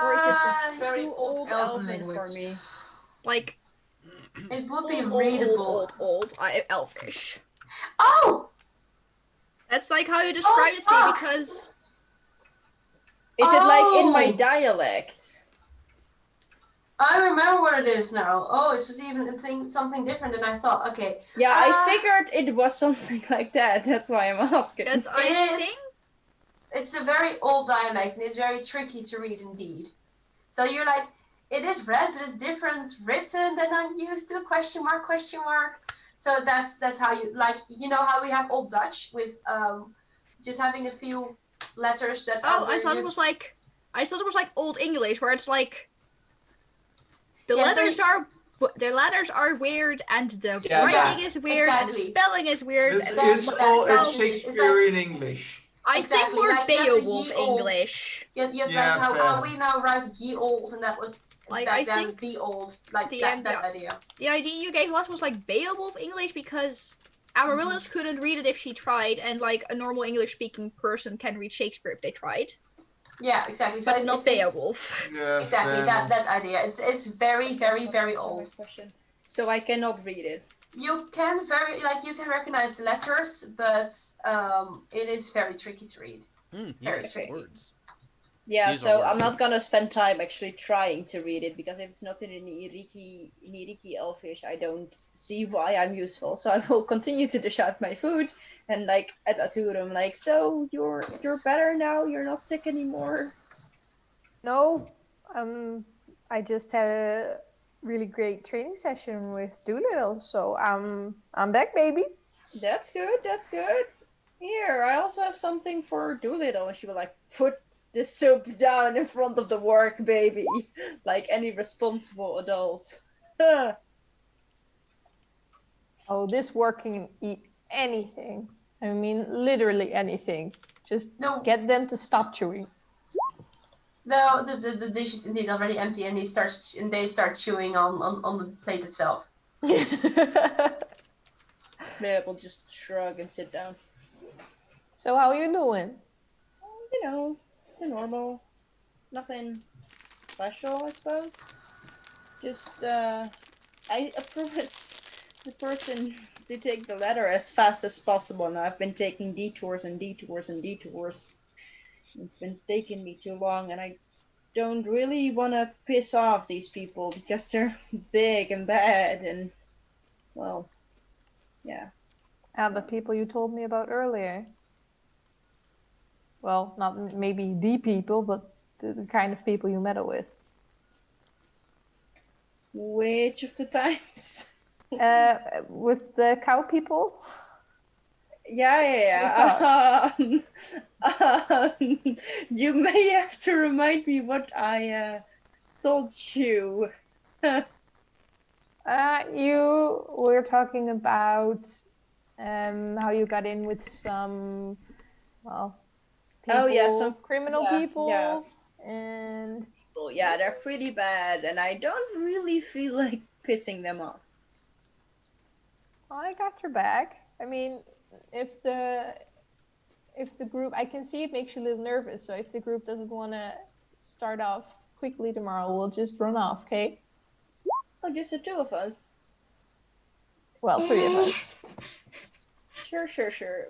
Or is it very too old old Elven Elven for language. me? Like it would be old, readable. elfish. Oh! That's like how you describe it to me fuck. because Is it like in my Oh! dialect? I remember what it is now. Oh, it's just even something different than I thought. Okay. Yeah, I figured it was something like that. That's why I'm asking. because It I is. think It's a very old dialect and it's very tricky to read indeed. So you're like, it is read, but it's different written than I'm used to. Question mark, question mark. So that's how you like. You know how we have Old Dutch with just having a few letters that are. I thought it was like Old English where it's like the Yeah, so letters are weird and the Yeah, writing is weird and exactly. spelling is weird. It's, And That's- it's that's all how it's it is. It's Shakespearean English. I exactly, think more like you have the Beowulf ye old. English. You have Yeah, like how fair. we now write ye old, and that was Like, back I then think the old, like the that idea. The idea you gave us was like Beowulf English because Amaryllis couldn't read it if she tried, and like a normal English speaking person can read Shakespeare if they tried, Yeah, exactly. So but it's not Beowulf. Yeah, exactly fair that enough. idea. It's very very old. Question. So I cannot read it. You can you can recognize the letters, but it is very tricky to read. Very Yes, tricky. words. Yeah, These are so I'm words. not gonna spend time actually trying to read it because if it's not in Iriki Elfish, I don't see why I'm useful. So I will continue to dish out my food and like at Aturum, like, so you're better now. You're not sick anymore. No, I just had a really great training session with Doolittle, so I'm back, baby. That's good. That's good. Here, I also have something for Doolittle, and she will like put the soup down in front of the work baby, like any responsible adult. Oh, this work can eat anything. I mean, literally anything. Just No. get them to stop chewing. No, the dish is indeed already empty, and they start chewing on the plate itself. They will just shrug and sit down. So how you doing? You know, the normal. Nothing special, I suppose. Just, I promised the person to take the ladder as fast as possible, and I've been taking detours and detours and detours. It's been taking me too long, and I don't really want to piss off these people because they're big and bad, and, well, yeah. The people you told me about earlier. well, not maybe the people, but the kind of people you meddle with. Which of the times? With the cow people. Yeah. You may have to remind me what I told you. You were talking about how you got in with some, well, people, Oh yeah, some criminal people, yeah. and Well, yeah, they're pretty bad, and I don't really feel like pissing them off. I got your back. I mean, if the group, I can see it makes you a little nervous. So if the group doesn't want to start off quickly tomorrow, we'll just run off, okay? Oh, just the two of us. Well, three of us. Sure.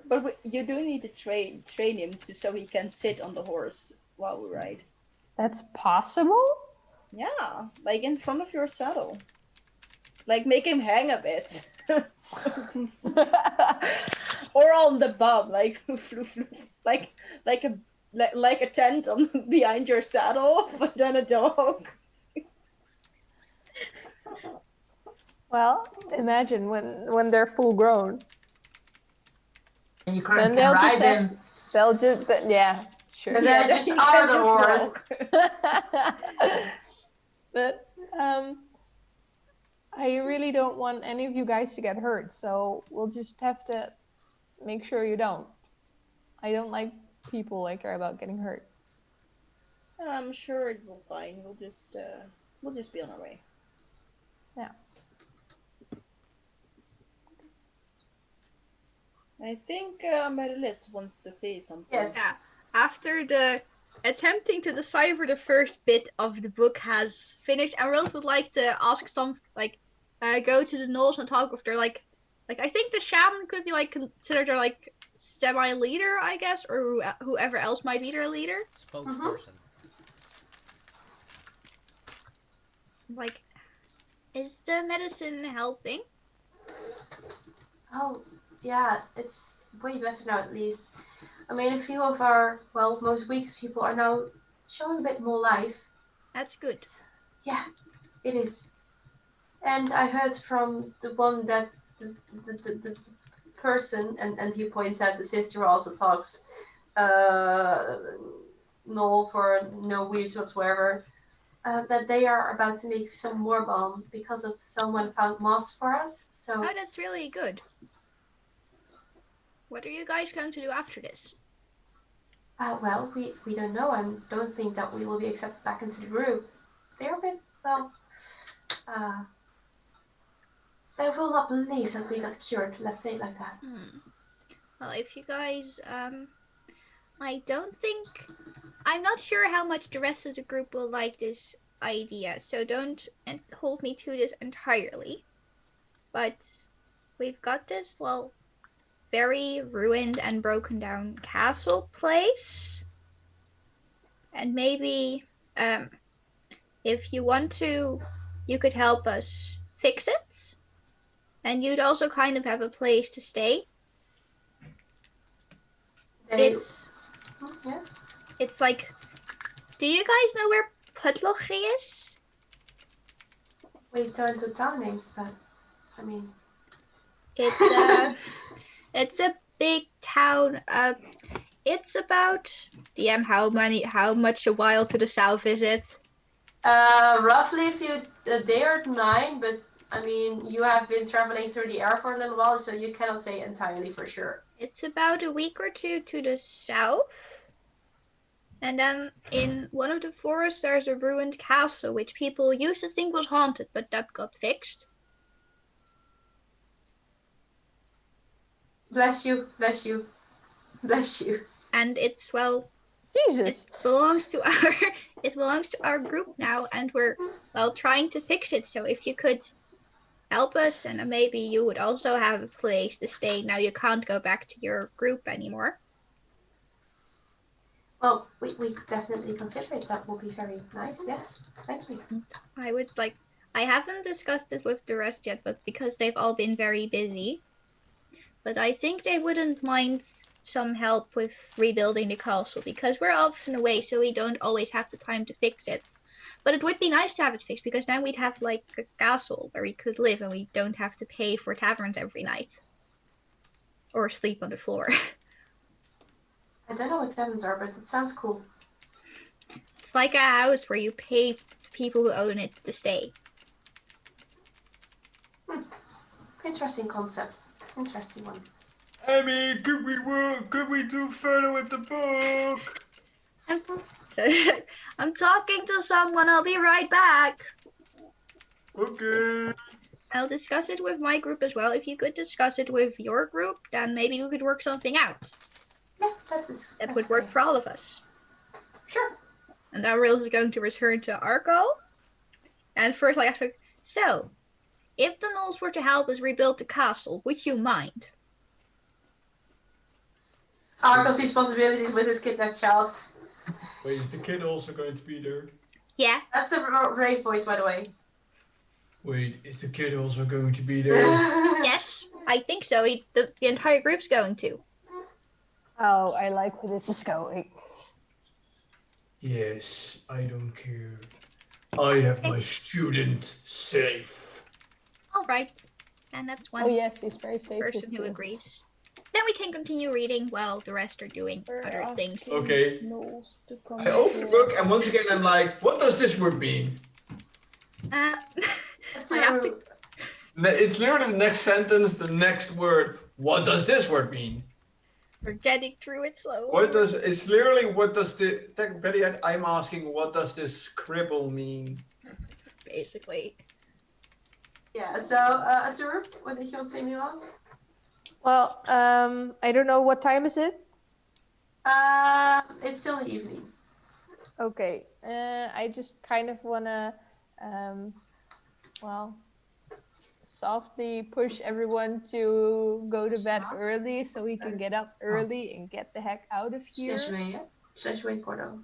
But you do need to train him so he can sit on the horse while we ride. That's possible? Yeah, like in front of your saddle. Like make him hang a bit. Or on the bum, like like a tent on behind your saddle, but then a dog. Well, imagine when they're full grown. And you Then can they'll ride just have them. to, they'll just yeah, sure. And then Yeah, just you are can the just horse. But I really don't want any of you guys to get hurt, so we'll just have to make sure you don't. I don't like people I care about getting hurt. I'm sure it will fine. We'll just be on our way. Yeah. I think Marilis wants to say something. Yes. Yeah. After the attempting to decipher the first bit of the book has finished, Emerald would like to ask some go to the gnolls and talk with their like I think the shaman could be like considered their like semi-leader, I guess, or whoever else might be their leader. Spokesperson. Like, is the medicine helping? Oh, yeah, it's way better now at least. I mean, a few of our, well, most weakest people are now showing a bit more life. That's good. Yeah, it is. And I heard from the one that the person, and he points out the sister who also talks null for no weirds whatsoever, that they are about to make some more bomb because of someone found moss for us. So Oh, that's really good. What are you guys going to do after this? well, we don't know. I don't think that we will be accepted back into the group. They're a bit, well, they will not believe that we got cured, let's say it like that. Well, if you guys, I don't think, I'm not sure how much the rest of the group will like this idea, so don't hold me to this entirely. But we've got this, well, very ruined and broken down castle place. And maybe, if you want to, you could help us fix it. And you'd also kind of have a place to stay. It's like, do you guys know where Putlochri is? We've turned to town names, but I mean, it's a big town. It's about DM how much a while to the south is it? roughly a day or 9, but I mean, you have been traveling through the air for a little while, so you cannot say entirely for sure. It's about a week or two to the south. And then in one of the forests, there's a ruined castle, which people used to think was haunted, but that got fixed. Bless you, bless you, bless you. And it's, well, Jesus. it belongs to our group now, and we're, well, trying to fix it. So if you could help us, and maybe you would also have a place to stay. Now you can't go back to your group anymore. Well, we could definitely consider it. That would be very nice. Yes, thank you. I haven't discussed this with the rest yet, but because they've all been very busy. But I think they wouldn't mind some help with rebuilding the castle because we're often away, so we don't always have the time to fix it. But it would be nice to have it fixed because then we'd have like a castle where we could live and we don't have to pay for taverns every night or sleep on the floor. I don't know what taverns are, but it sounds cool. It's like a house where you pay people who own it to stay. Interesting concept. Interesting one. Emmy, could we do further with the book? I'm talking to someone. I'll be right back. Okay. I'll discuss it with my group as well. If you could discuss it with your group, then maybe we could work something out. Yeah, that would work for all of us. Sure. And now Rails is going to return to Arco. And first, like, so, if the gnolls were to help us rebuild the castle, would you mind? Arco's responsibilities with his kidnapped child. Wait, is the kid also going to be there? Yeah. That's the Ray voice, by the way. Wait, is the kid also going to be there? Yes, I think so. The entire group's going to. Oh, I like where this is going. Yes, I don't care. I have my student safe. All right. And that's one Oh yes, he's very safe. person who agrees. Then we can continue reading while the rest are doing other things. Okay. I I open the book and once again I'm like, what does this word mean? I have to... It's literally the next sentence, the next word. What does this word mean? We're getting through it slowly. It's literally what does the Betty? I'm asking, what does this scribble mean? Basically. Yeah. So, Azur, what did you want to say, Mila? Well, I don't know, what time is it? It's still the evening. Okay. I just kind of wanna, well, softly push everyone to go to bed early so we can get up early and get the heck out of here. Slash way, Cordo.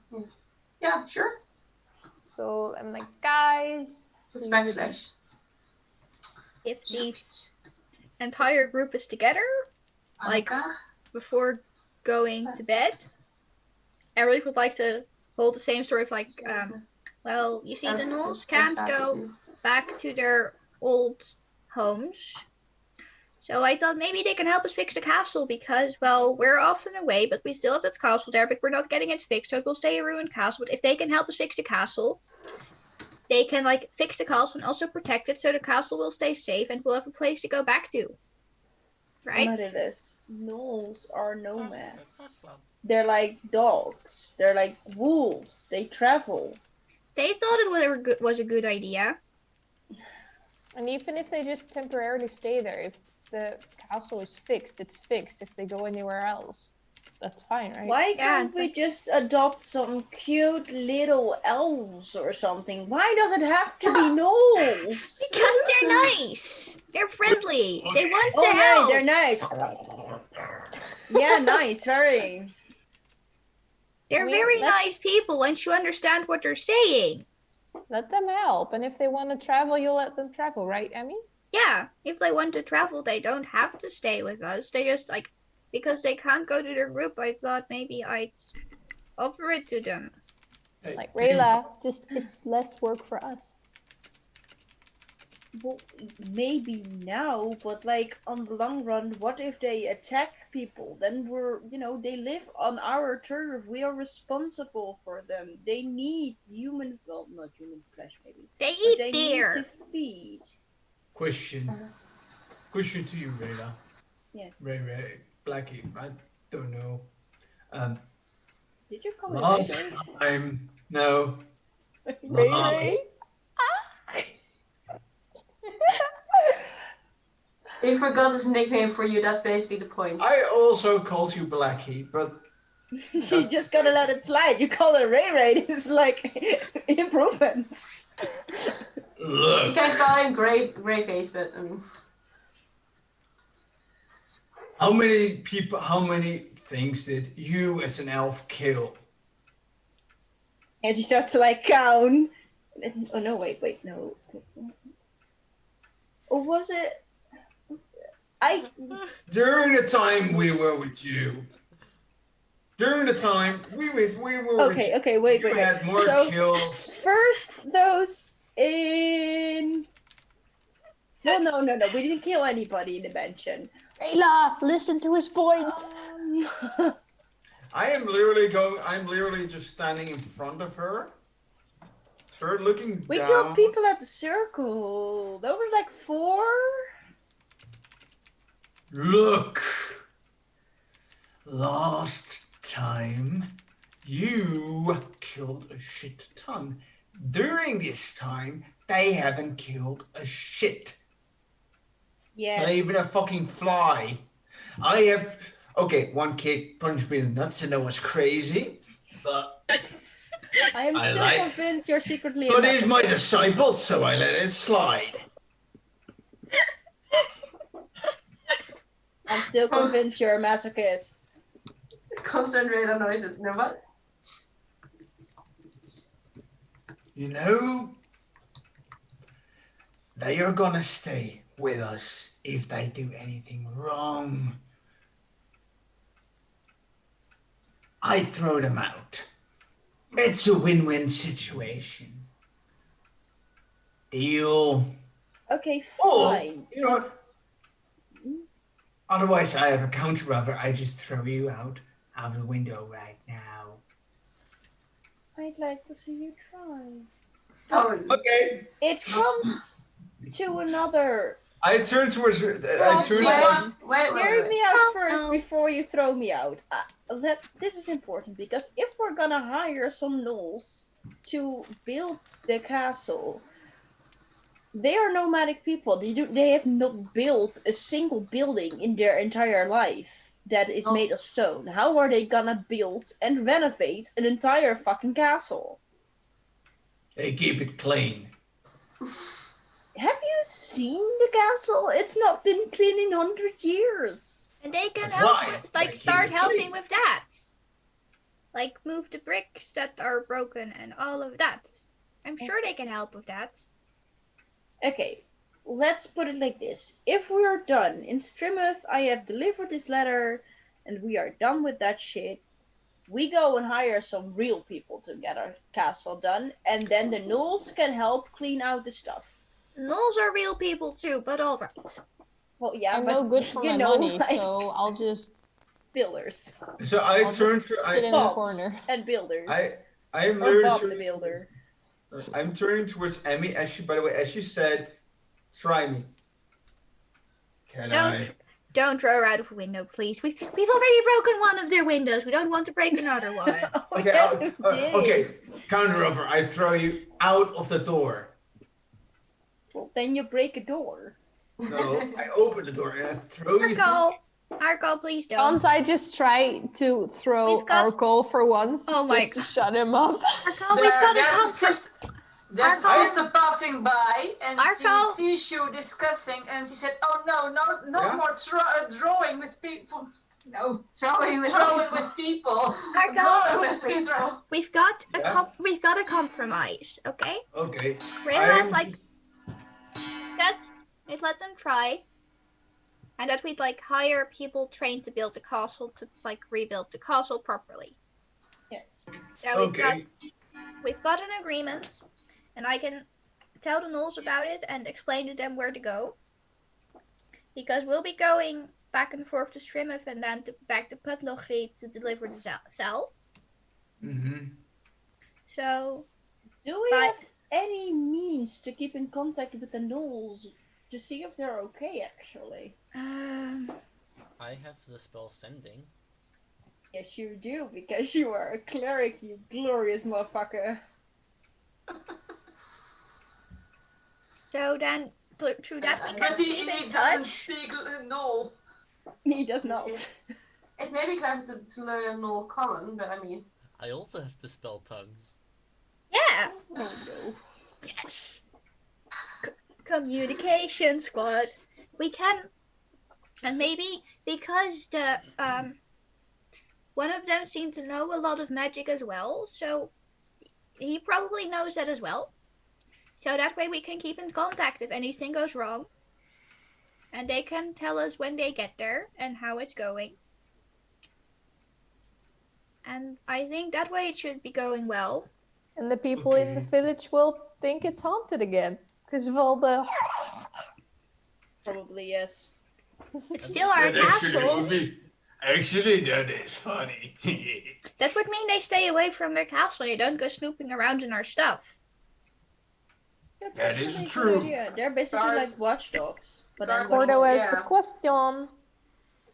Yeah, sure. So I'm like, guys. Just backslash. If the entire group is together, like before going to bed, everybody would like to hold the same sort of like, well, you see, the gnolls can't go back to their old homes. So I thought maybe they can help us fix the castle because, well, we're often away, but we still have this castle there, but we're not getting it fixed, so it will stay a ruined castle. But if they can help us fix the castle, they can, like, fix the castle and also protect it so the castle will stay safe and we'll have a place to go back to. Right? Amaryllis, gnolls are nomads. They're like dogs. They're like wolves. They travel. They thought it was a good idea. And even if they just temporarily stay there, if the castle is fixed, it's fixed. If they go anywhere else, that's fine, right? Why can't we just adopt some cute little elves or something? Why does it have to be gnolls? Because they're nice. They're friendly. They want to yeah, help. they're nice. Yeah, nice, very. They're very nice people once you understand what they're saying. Let them help, and if they want to travel, you'll let them travel, right, Emmy? Yeah, if they want to travel, they don't have to stay with us. They just, like, because they can't go to their group, I thought maybe I'd offer it to them. Hey, like, Rayla, it's less work for us. Well, maybe now, but like on the long run, what if they attack people? Then they live on our turf. We are responsible for them. They need human, well, not human flesh, maybe. They eat deer. Need to feed. Question to you, Rayla. Yes. Ray, Blackie, I don't know. Did you call last it time? No. Ray? He forgot his nickname for you, that's basically the point. I also called you Blackie, but... You just gotta let it slide. You call it Ray, it's like improvement. Look. You can call him Greyface, but I mean... How many things did you as an elf kill? And she starts to like count. Oh no, wait, no. Or was it... During the time we were with you, During the time we were Okay, wait. you had more So kills. first those in. Well, no. We didn't kill anybody in the mansion. Rayla, listen to his point. I'm literally just standing in front of her. Her looking We down. killed people at the circle. There were like 4. Look. Last time, you killed a shit ton. During this time, they haven't killed a shit. Yes. Not even a fucking fly. I have... Okay, one kid punched me in the nuts and that was crazy. But... I am still convinced you're secretly a But he's my masochist. disciple, so I let it slide. I'm still convinced you're a masochist. Constant radar noises. No what? You know, they are gonna stay with us if they do anything wrong. I throw them out. It's a win-win situation. Deal. Okay, Or, fine. you know what? Otherwise, I have a counter offer. I just throw you out of the window right now. I'd like to see you try. Oh, Okay. It comes to another. I turn towards. I turn wait, towards. Hear me out first Oh. before you throw me out. This is important because if we're gonna hire some gnolls to build the castle, they are nomadic people. They have not built a single building in their entire life that is made of stone. How are they gonna build and renovate an entire fucking castle? They keep it clean. Have you seen the castle? It's not been clean in 100 years. And they can That's help why with, they like, keep start it helping clean. with that. Like, move the bricks that are broken and all of that. I'm sure they can help with that. Okay, let's put it like this. If we are done in Strimouth, I have delivered this letter, and we are done with that shit. We go and hire some real people to get our castle done, and then the gnolls can help clean out the stuff. Gnolls are real people too, but alright. Well, yeah, I'm but no good for you my know, money, like so I'll just builders. So I I'll turn just to. sit in the Bobs corner. and builders. I am Or literally Bob the turning. builder. I'm turning towards Emmy as she. By the way, as she said, "Try me." Can I? Don't throw her out of a window, please. We've already broken one of their windows. We don't want to break another one. Okay. Yes, we did. Okay. Counter offer. I throw you out of the door. Well, then you break a door. No, I open the door and I throw you through. Arco, please don't. Can't I just try to throw We've got- Arkol for once? Oh my just to shut him up. Arco, we've got a There's a Arco? sister passing by, and Arco? she sees you discussing, and she said, "Oh no, no Yeah? more drawing with people. No, throwing with people. Arco? Drawing with people." We've got a Yeah? we've got a compromise, okay? Okay. Realize like that we'd let them try. And that we'd like hire people trained to build the castle to like rebuild the castle properly. Yes. So Okay. we've got an agreement, and I can tell the gnolls about it and explain to them where to go. Because we'll be going back and forth to Strimouth and then back to Putlochie to deliver the cell. Mm-hmm. So Do we have any means to keep in contact with the gnolls to see if they're okay, actually? I have the spell sending. Yes, you do, because you are a cleric, you glorious motherfucker. So then through that we can But keep he in doesn't touch. speak no. He does not. It may be clever to learn a null common, but I mean, I also have the spell tongues. Yeah. Oh no. Yes. Communication squad. We can, and maybe because the one of them seemed to know a lot of magic as well, so he probably knows that as well. So that way we can keep in contact if anything goes wrong, and they can tell us when they get there and how it's going. And I think that way it should be going well. And the people in the village will think it's haunted again. Because of all the... Probably yes. It's still our castle. Actually, that is funny. That would mean they stay away from their castle. They don't go snooping around in our stuff. That's That is actually a good true. idea. They're basically Guards- like watchdogs. But then guards- Gordo has yeah. the question.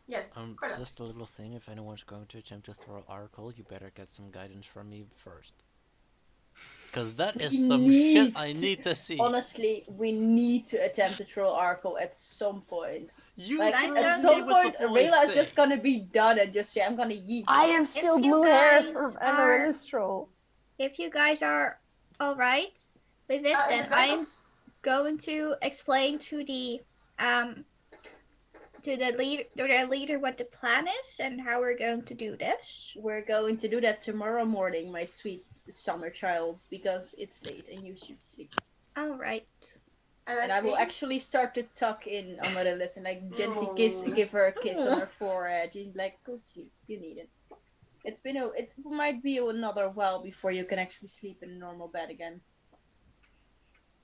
Yes. Correct. Just a little thing. If anyone's going to attempt to throw Oracle, you better get some guidance from me first. Because that is We some need shit I to- need to see. honestly, we need to attempt to troll Arkle at some point. You Like I'm threw at done me some with the point, voice Rayla is thing. just gonna be done and just say, "I'm gonna yeet." I have still you blue hair guys from are- Amaryllis Troll. If you guys are alright with it, In then the back I'm of- going to explain to the leader what the plan is and how we're going to do this. We're going to do that tomorrow morning, my sweet summer child, because it's late and you should sleep. Alright. And I will think- actually start to tuck in Amaryllis and like gently Aw. give her a kiss on her forehead. She's like, "Go sleep, you need it." It might be another while before you can actually sleep in a normal bed again.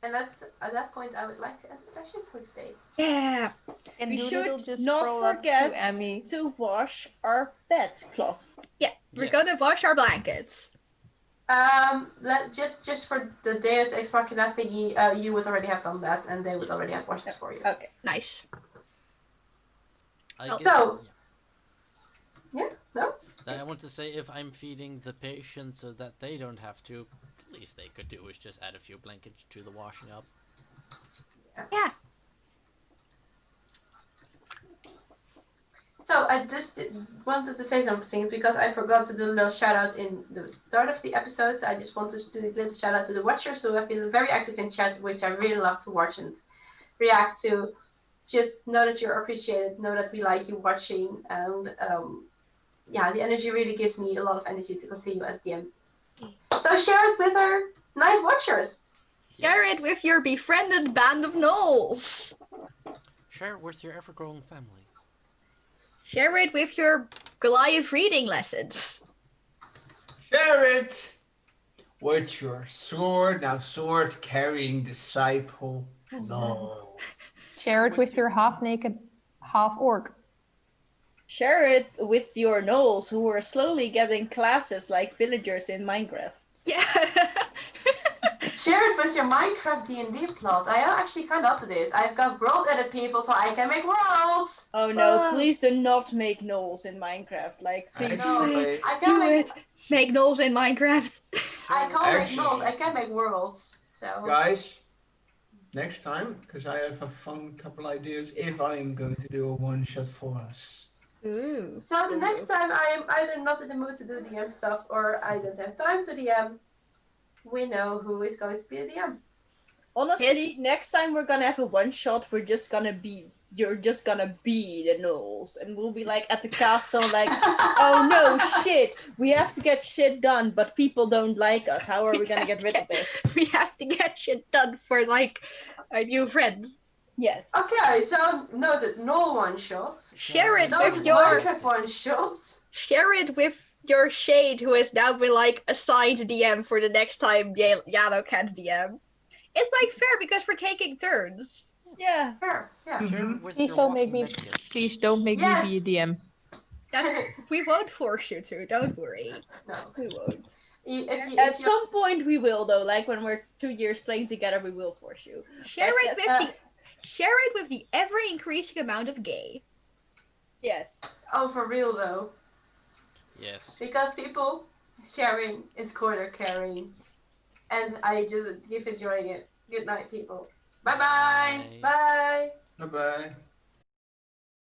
And that's at that point I would like to end the session for today. Yeah. And We Doodle should just not roll up forget to Emmy. to wash our bedcloth. Yeah. We're Yes. gonna wash our blankets. Just for the Deus Ex Machina thingy, you would already have done that, and they would already have washed it for you. Okay. Nice. I Oh. get- So- yeah. Yeah. No. I want to say, if I'm feeding the patients so that they don't have to, least they could do is just add a few blankets to the washing up. Yeah. So I just wanted to say something because I forgot to do a little shout out in the start of the episode. So I just wanted to do a little shout out to the watchers who have been very active in chat, which I really love to watch and react to. Just know that you're appreciated, know that we like you watching, and yeah, the energy really gives me a lot of energy to continue as DM. So share it with our nice watchers. Share it with your befriended band of gnolls. Share it with your ever-growing family. Share it with your Goliath reading lessons. Share it with your sword carrying disciple. No. Share it with your half-naked, half-orc. Share it with your gnolls who are slowly getting classes like villagers in Minecraft. Yeah. Share it with your Minecraft D&D plot. I am actually kind of up to this. I've got world edit people so I can make worlds. Oh no, Oh. please do not make gnolls in Minecraft. Like, please. Actually, I can Do make it. Make gnolls in Minecraft. I can't make Actually- nulls. I can make worlds. So guys, next time, because I have a fun couple ideas if I am going to do a one-shot for us. Ooh. So the next time I am either not in the mood to do DM stuff or I don't have time to DM, we know who is going to be the DM. Honestly, Yes. next time we're gonna have a one shot, you're just gonna be the gnolls, and we'll be like at the castle, like, oh no, shit, we have to get shit done, but people don't like us. How are we gonna get rid of this? We have to get shit done for like our new friends. Yes. Okay, so noted, null one shots. Share it Noted, with your Minecraft one shots. share it with your shade who has now been like assigned DM for the next time Yano can't DM. It's like fair because we're taking turns. Yeah. Sure, yeah. Share Mhm. it with Please your don't make walking me. medkits. Please don't make Yes. me be a DM. We won't force you to, don't worry. No. We won't. If At some point we will though, like when we're 2 years playing together, we will force you. Share But it with that's- share it with the ever increasing amount of gay. Yes. oh, for real though. Yes. Because people sharing is corner carrying. And I just keep enjoying it. Good night, people. Bye-bye. Bye. Bye. Bye-bye.